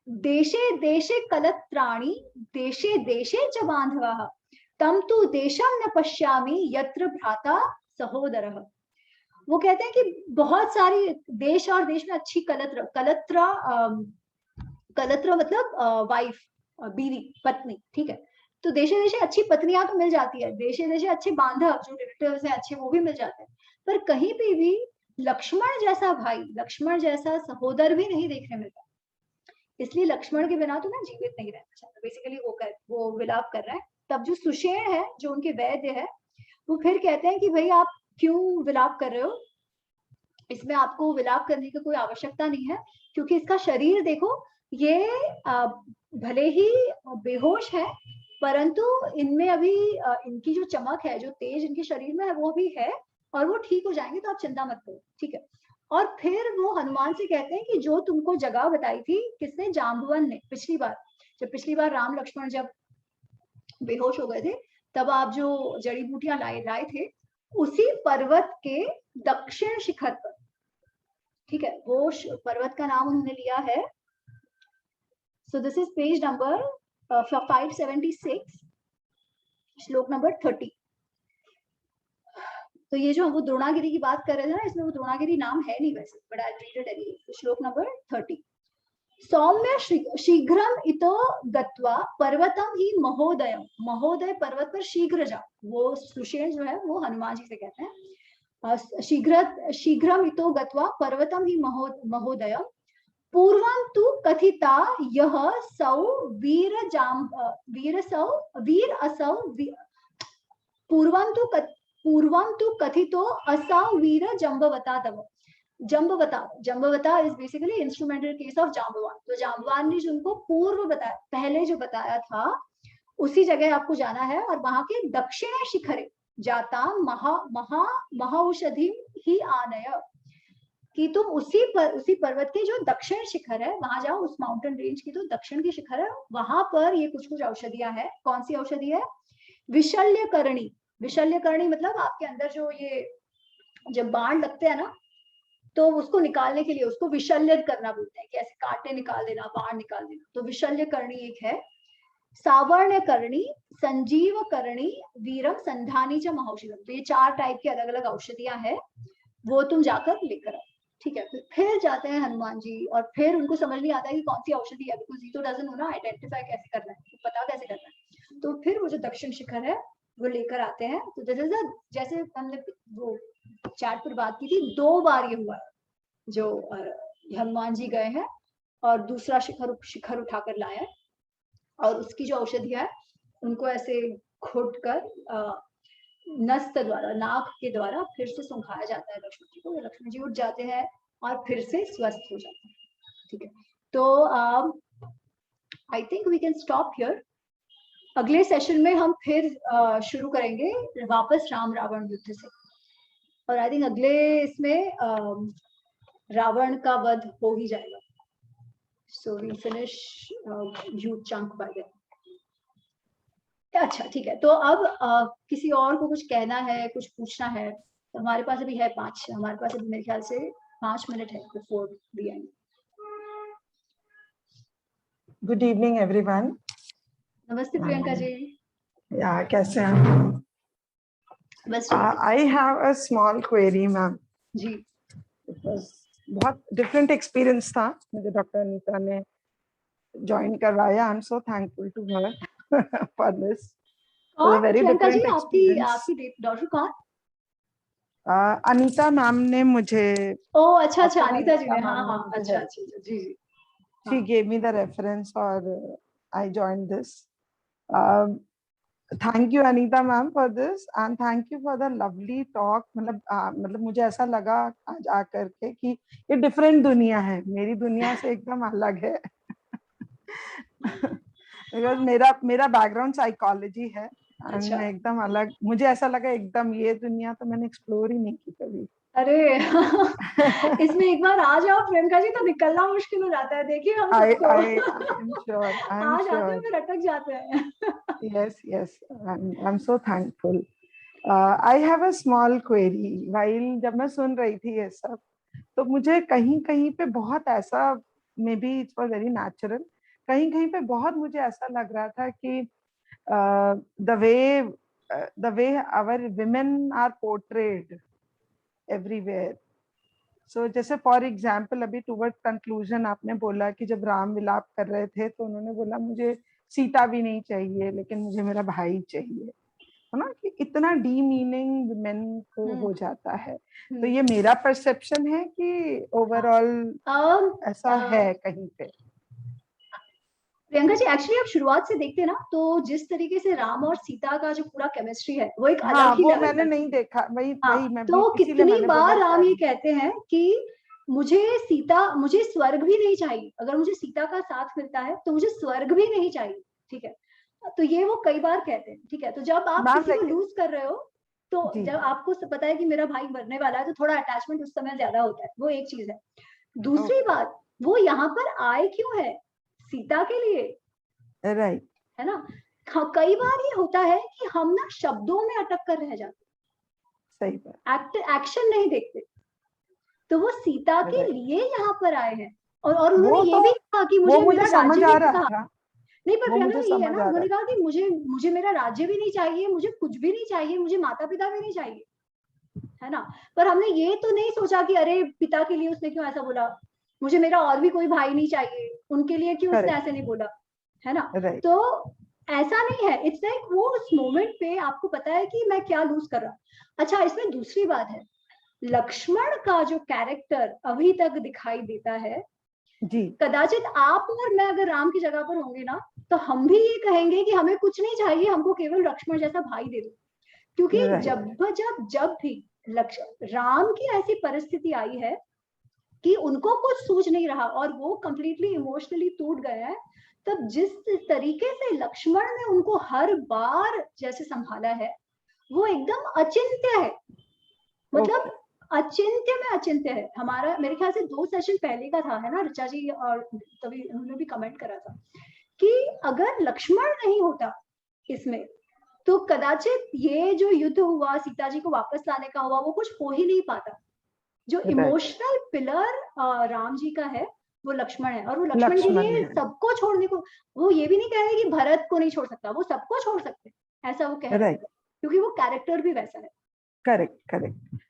देशे देशे कलत्राणि देशे देशे च बांधवाः तम तु देशम न पश्यामि यत्र भ्राता सहोदरः। वो कहते हैं कि बहुत सारी देश और देश में अच्छी कलत्र मतलब वाइफ, बीवी, पत्नी, ठीक है। तो देशे देशे अच्छी पत्नियां तो मिल जाती है, देशे देशे अच्छे बांधव जो रिलेटिव्स हैं अच्छे वो भी मिल जाते हैं, पर कहीं पे भी लक्ष्मण जैसा भाई, लक्ष्मण जैसा सहोदर भी नहीं देखने मिलता, इसलिए लक्ष्मण के बिना तो ना जीवित नहीं रहना चाहता। बेसिकली वो विलाप कर रहा है। तब जो सुषेण है, जो उनके वैद्य है, वो फिर कहते हैं कि भाई आप क्यों विलाप कर रहे हो, इसमें आपको विलाप करने की कोई आवश्यकता नहीं है, क्योंकि इसका शरीर देखो, ये भले ही बेहोश है, परंतु इनमें अभी इनकी जो चमक है, जो तेज इनके शरीर में है, वो भी है, और वो ठीक हो जाएंगे, तो आप चिंता मत करो, ठीक है। और फिर वो हनुमान से कहते हैं कि जो तुमको जगह बताई थी, किसने, जाम्बवन ने, पिछली बार राम लक्ष्मण जब बेहोश हो गए थे, तब आप जो जड़ी बूटियां लाए थे, उसी पर्वत के दक्षिण शिखर पर, ठीक है, वो पर्वत का नाम उन्होंने लिया है, सो दिस इज पेज नंबर 576, श्लोक नंबर 30। तो ये जो हम वो द्रोणागिरी की बात कर रहे थे ना, इसमें वो द्रोणागिरी नाम है नहीं वैसे, but I read it anyway. श्लोक नंबर 30, सौम्य शीघ्रम इतो गत्वा पर्वतम ही महोदय, महोदय पर्वत पर शीघ्र जा, वो सुषेण जो है वो हनुमान जी से कहते हैं, शीघ्रम इतो गत्वा पर्वतम ही महोदय, पूर्वं तु कथिता यह सौ वीर असौ पूर्वं तु कथितो असौ वीर जम्बवता तव। जम्बवता is basically instrumental case of Jambavan. तो जाम्बवान ने जो उनको पूर्व बताया, पहले जो बताया था, उसी जगह आपको जाना है, और वहां के दक्षिण शिखरे जाता महाऔषधि ही आनय, कि तुम उसी पर्वत के जो दक्षिण शिखर है वहां जाओ, उस माउंटेन रेंज की तो दक्षिण की शिखर है, वहां पर ये कुछ औषधियां हैं। कौन सी औषधि है? विशल्यकरणी। विशल्यकरणी मतलब आपके अंदर जो ये जब बाण लगते हैं ना, तो उसको निकालने के लिए उसको विशल्य करना बोलते हैं, कि ऐसे कांटे निकाल देना, बाण निकाल देना, तो विशल्यकरणी एक है। सावर्ण्यकरणी, संजीवकरणी, वीरम, संधानी च महौषधम। तो ये 4 टाइप की अलग अलग औषधियां हैं, वो तुम जाकर लेकर आओ, ठीक है। फिर जाते हैं हनुमान जी, और फिर उनको समझ नहीं आता है कि कौन सी औषधि है, बिकॉज ही तो डजंट नो ना आइडेंटिफाई कैसे करना है, तो पता कैसे करना है। तो फिर वो जो दक्षिण शिखर है वो लेकर आते हैं। तो दिस इज जैसे हमने वो चैट पर बात की थी, 2 बार ये हुआ जो हनुमान जी गए हैं और दूसरा शिखर उठाकर लाए हैं, और उसकी जो औषधियां है उनको ऐसे घोट कर नस्त द्वारा, नाक के द्वारा फिर से सुंघाया जाता है लक्ष्मण जी को, लक्ष्मण जी उठ जाते हैं और फिर से स्वस्थ हो जाते हैं, ठीक है। तो I think we can stop here. अगले सेशन में हम फिर शुरू करेंगे वापस राम रावण युद्ध से, और आई थिंक अगले इसमें रावण का वध हो ही जाएगा। So we finish huge chunk by then. अच्छा, ठीक है। तो अब किसी और को कुछ कहना है, कुछ पूछना है, तो हमारे पास अभी है हमारे पास अभी मेरे ख्याल से 5 मिनट है before the end. Good evening everyone. नमस्ते प्रियंका जी। या कैसे हैं? बस I have a small query ma'am जी। बहुत डिफरेंट एक्सपीरियंस था मुझे, डॉक्टर अनीता ने ज्वाइन करवाया। I am so thankful to her for this. और वेरी प्रियंका जी, डिफरेंट आपकी एक्सपीरियंस। डॉक्टर कौन? अनीता मैम ने मुझे, ओ अच्छा, अनीता जी ने, हाँ, अच्छा, जी जी। she gave me the reference or I joined this. Thank you Anita ma'am for this and thank you for the lovely talk. मतलब मुझे ऐसा लगा आज आकर के कि ये डिफरेंट दुनिया है, मेरी दुनिया से एकदम अलग है। बिकॉज मेरा बैकग्राउंड साइकोलॉजी है, अच्छा। एकदम अलग मुझे ऐसा लगा, एकदम ये दुनिया तो मैंने एक्सप्लोर ही नहीं की कभी। अरे इसमें एक बार आ जाओ प्रियंका जी, तो निकलना मुश्किल हो जाता है। देखिए हम सबको I am sure. आ जाते हैं फिर अटक जाते हैं। Yes, I'm so thankful. I have a small query. While जब मैं सुन रही थी ये सब, तो मुझे कहीं कहीं पे बहुत ऐसा, may be it was very natural, कहीं कहीं पे बहुत मुझे ऐसा लग रहा था कि the way our women are portrayed everywhere. So जैसे फॉर एग्जाम्पल अभी टूवर्ड कंक्लूजन आपने बोला कि जब राम विलाप कर रहे थे तो उन्होंने बोला मुझे सीता भी नहीं चाहिए, लेकिन मुझे मेरा भाई चाहिए। है ना, कि इतना डीमीनिंग विमेन को हो जाता है। तो ये मेरा परसेप्शन है कि ओवरऑल ऐसा है कहीं पे। प्रियंका जी, एक्चुअली आप शुरुआत से देखते ना, तो जिस तरीके से राम और सीता का जो पूरा केमिस्ट्री है वो एक अलग ही वो लेवल मैंने का नहीं देखा, वही मैं भी, तो इसीलिए कितनी मैंने बार बोला राम ये कहते हैं कि मुझे स्वर्ग भी नहीं चाहिए, अगर मुझे सीता का साथ मिलता है तो मुझे स्वर्ग भी नहीं चाहिए, ठीक है। तो ये वो कई बार कहते हैं, ठीक है। तो जब आप किसी को लूज कर रहे हो, तो जब आपको पता है कि मेरा भाई मरने वाला है, तो थोड़ा अटैचमेंट उस समय ज्यादा होता है, वो एक चीज है। दूसरी बात, वो यहाँ पर आए क्यों है? सीता के लिए, राइट, है ना। कई बार ये होता है कि हम ना शब्दों में अटक कर रह जाते, सही बात, एक्शन नहीं देखते। तो वो सीता के लिए यहाँ पर आए हैं, और उन्होंने ये भी कहा कि मुझे मेरा राज्य भी कहा नहीं, पर प्रियंका ये है ना, उन्होंने कहा कि मुझे मेरा राज्य भी नहीं चाहिए, मुझे कुछ भी नहीं चाहिए, मुझे माता पिता भी नहीं चाहिए, है ना। पर हमने ये तो नहीं सोचा कि अरे पिता के लिए उसने क्यों ऐसा बोला, मुझे मेरा और भी कोई भाई नहीं चाहिए, उनके लिए क्यों उसने ऐसे नहीं बोला, है ना। तो ऐसा नहीं है, इट्स लाइक वो उस मोमेंट पे आपको पता है कि मैं क्या लूज कर रहा। अच्छा, इसमें दूसरी बात है, लक्ष्मण का जो कैरेक्टर अभी तक दिखाई देता है जी, कदाचित आप और मैं अगर राम की जगह पर होंगे ना, तो हम भी ये कहेंगे कि हमें कुछ नहीं चाहिए, हमको केवल लक्ष्मण जैसा भाई दे दो। क्योंकि जब भी राम की ऐसी परिस्थिति आई है कि उनको कुछ सूझ नहीं रहा और वो कंप्लीटली इमोशनली टूट गए हैं, तब जिस तरीके से लक्ष्मण ने उनको हर बार जैसे संभाला है, वो एकदम अचिंत्य है। मतलब अचिंत्य में अचिंत्य है। हमारा मेरे ख्याल से 2 सेशन पहले का था, है ना, ऋचा जी, और तभी उन्होंने भी कमेंट करा था कि अगर लक्ष्मण नहीं होता इसमें, तो कदाचित ये जो युद्ध हुआ, सीता जी को वापस लाने का हुआ, वो कुछ हो ही नहीं पाता। जो इमोशनल पिलर राम जी का है वो लक्ष्मण है, और वो लक्ष्मण के लिए सबको छोड़ने को, वो ये भी नहीं कह रहे कि भरत को नहीं छोड़ सकता, वो सबको छोड़ सकते, ऐसा वो कह रहे हैं, क्योंकि वो कैरेक्टर भी वैसा है। करेक्ट।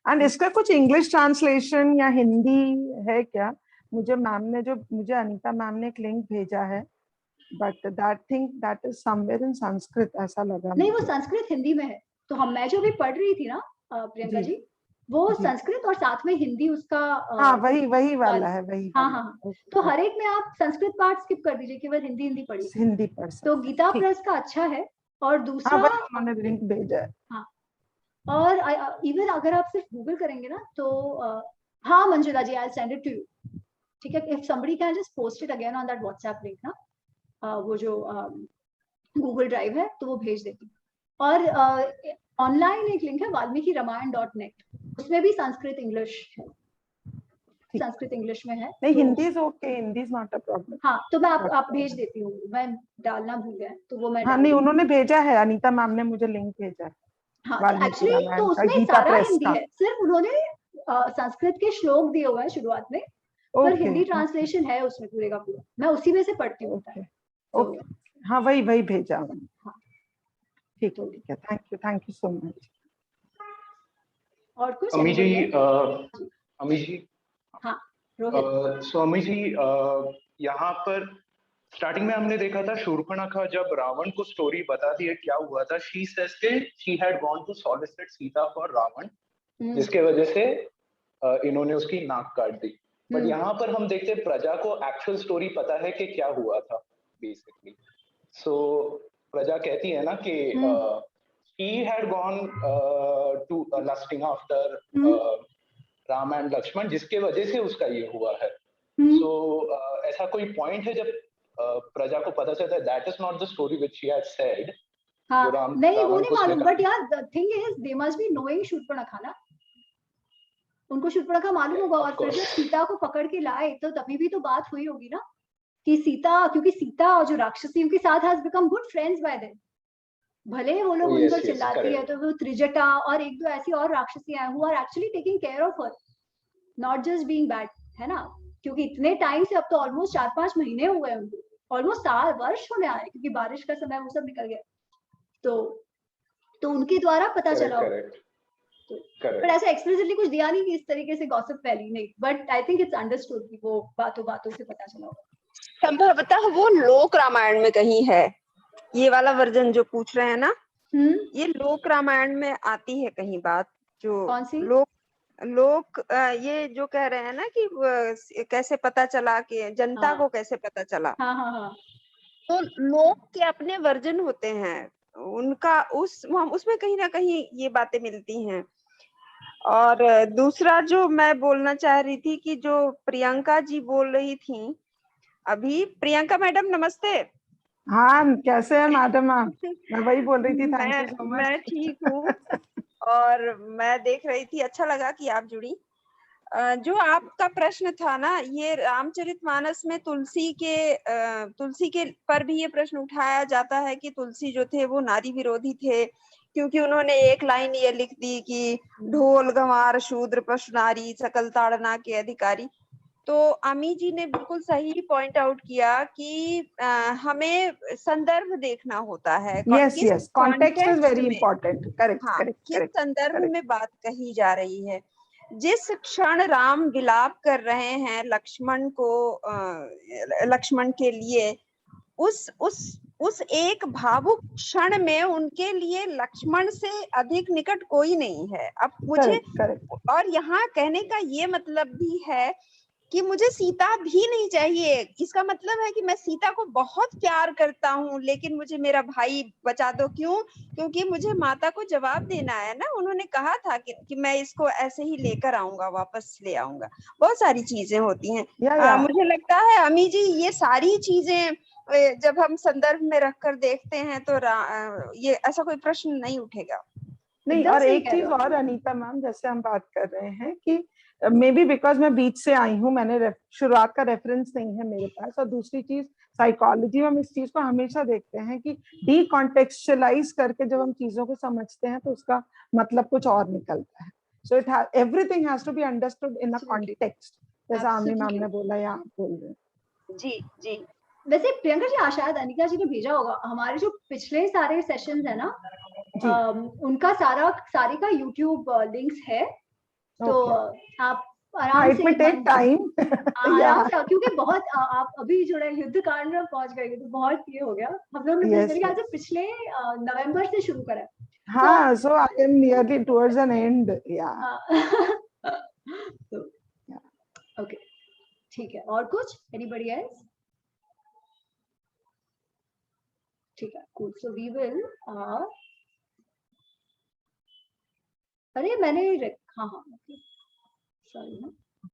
एंड इसका कुछ इंग्लिश ट्रांसलेशन या हिंदी है क्या? मुझे अनीता मैम ने एक लिंक भेजा है, but that is somewhere in Sanskrit, ऐसा लगा नहीं, वो संस्कृत हिंदी में है। तो मैं जो भी पढ़ रही थी ना प्रियंका जी, वो संस्कृत और साथ में हिंदी उसका वही वाला है, वही। हाँ। तो हर एक में आप संस्कृत पार्ट स्किप कर दीजिए, केवल हिंदी पढ़िए। हिंदी पढ़ तो गीता प्रेस का अच्छा है। और दूसरा उन्होंने लिंक भेजा है। हाँ, और इवन अगर आप सिर्फ गूगल करेंगे ना, तो हाँ Manjula ji, I will send it to you, ठीक है। If somebody can just post it again on that WhatsApp link ना, वो जो गूगल ड्राइव है, तो वो भेज देती। और ऑनलाइन एक लिंक है वाल्मीकि रामायण.net, उसमें भी संस्कृत इंग्लिश है, संस्कृत इंग्लिश में है। नहीं, Hindi is okay, Hindi is not a problem. हाँ, तो मैं आप भेज देती हूँ, मैं डालना भूल गया, तो वो मैं नहीं, उन्होंने भेजा है, अनीता मैम ने मुझे लिंक भेजा है। हाँ, एक्चुअली तो उसमें सारा हिंदी है, सिर्फ उन्होंने संस्कृत के श्लोक दिए हुए हैं शुरुआत में, पर हिंदी ट्रांसलेशन है उसमें पूरे का पूरा, मैं उसी में से पढ़ती हूँ। हाँ, वही भेजा हूँ। ठीक है, थैंक यू सो मच। और कुछ अमी जी, हाँ सो अमी जी, यहाँ पर स्टार्टिंग में हमने देखा था शूर्पणखा जब रावण को स्टोरी बताती है क्या हुआ था, शी सेज के she had gone to solicit Sita for Ravana, जिसके वजह से इन्होंने उसकी नाक काट दी। बट यहाँ पर हम देखते हैं प्रजा को एक्चुअल स्टोरी पता है कि क्या हुआ था बेसिकली। सो प्रजा कहती है ना कि he had gone to lusting after Ram and Lakshman, जिसके वजह से उसका ये हुआ है। सो ऐसा कोई पॉइंट है जब प्रजा को पता चलता है that is not the story which she had said. हाँ, नहीं वो नहीं मालूम, बट यार the thing is they must be knowing Shurpanakha ना, उनको शूर्पणखा मालूम होगा। और फिर जब सीता को पकड़ के लाए, तो तभी भी तो बात हुई होगी ना कि सीता, क्योंकि सीता और जो राक्षसी उनके साथ has become good friends by then. भले वो लोग उन पर चिल्लाती है, तो वो त्रिजटा और एक दो ऐसी और राक्षसी हैं who are actually taking care of her, not just being bad, है ना। क्योंकि इतने टाइम से, अब तो ऑलमोस्ट 4-5 महीने हो गए उनको, ऑलमोस्ट साल वर्ष होने आए, क्योंकि बारिश का समय वो सब निकल गया, तो उनके द्वारा पता चला। पर ऐसा एक्सप्लिसिटली कुछ दिया नहीं कि इस तरीके से गॉसिप फैली, नहीं, but I think it's understood कि वो बातों से पता चला होगा। संभवतः वो लोक रामायण में कहीं है, ये वाला वर्जन जो पूछ रहे हैं ना, ये लोक रामायण में आती है कहीं बात, जो कौन सी? लोक ये जो कह रहे हैं ना कि कैसे पता चला कि जनता हाँ। को कैसे पता चला, हाँ हाँ हाँ। तो लोक के अपने वर्जन होते हैं उनका, उसमें कहीं ना कहीं ये बातें मिलती हैं। और दूसरा जो मैं बोलना चाह रही थी कि जो प्रियंका जी बोल रही थी अभी, प्रियंका मैडम नमस्ते। हाँ, कैसे हैं मैडम आप? मैं वही बोल रही थी, थैंक यू सो मच। मैं ठीक हूँ, और मैं देख रही थी, अच्छा लगा कि आप जुड़ी। जो आपका प्रश्न था ना, ये रामचरितमानस में तुलसी के पर भी ये प्रश्न उठाया जाता है कि तुलसी जो थे वो नारी विरोधी थे, क्योंकि उन्होंने एक लाइन ये लिख दी कि ढोल गंवार शूद्र पशु नारी सकल ताड़ना के अधिकारी। तो अमी जी ने बिल्कुल सही पॉइंट आउट किया कि हमें संदर्भ देखना होता है, यस किस yes, context is context very में, इंपॉर्टेंट। करेक्ट हाँ, करेक्ट किस करेक्ट संदर्भ करेक्ट। में बात कही जा रही है। जिस क्षण राम विलाप कर रहे हैं लक्ष्मण के लिए, उस एक भावुक क्षण में उनके लिए लक्ष्मण से अधिक निकट कोई नहीं है। अब मुझे, करेक्ट करेक्ट। और यहाँ कहने का ये मतलब भी है कि मुझे सीता भी नहीं चाहिए। इसका मतलब है कि मैं सीता को बहुत प्यार करता हूँ, लेकिन मुझे मेरा भाई बचा दो। क्यों? क्योंकि मुझे माता को जवाब देना है ना। उन्होंने कहा था कि मैं इसको ऐसे ही लेकर आऊंगा, वापस ले आऊंगा। बहुत सारी चीजें होती हैं। मुझे लगता है अमी जी, ये सारी चीजें जब हम संदर्भ में रखकर देखते हैं तो ये ऐसा कोई प्रश्न नहीं उठेगा। नहीं, और एक चीज और अनीता मैम, जैसे हम बात कर रहे हैं कि मे बी बिकॉज मैं बीच से आई हूँ, मैंने शुरुआत का रेफरेंस नहीं है मेरे पास, और दूसरी चीज साइकोलॉजी में हम इस चीज को हमेशा देखते हैं कि डीकॉन्टेक्चुअलाइज करके जब हम चीजों को समझते हैं तो उसका मतलब कुछ और निकलता है। So everything has to be understood in a context, जैसा आमी मैम ने बोला या आप बोल रहे हैं। जी जी। वैसे प्रियंका जी, शायद अनिका जी ने भेजा होगा, हमारे जो पिछले सारे सेशंस है ना, उनका सारे का यूट्यूब लिंक्स है, तो आप आराम से आराम से, क्योंकि बहुत आप अभी जो है युद्ध कांड में पहुंच गए तो बहुत ये हो गया। हम लोग ने मेरे ख्याल से पिछले नवंबर से शुरू करा है। हाँ, so I am nearly towards an end, yeah. Okay, ठीक है। और कुछ? Anybody else? ठीक है, cool. So we will. अरे मैंने हाँ हाँ, sorry.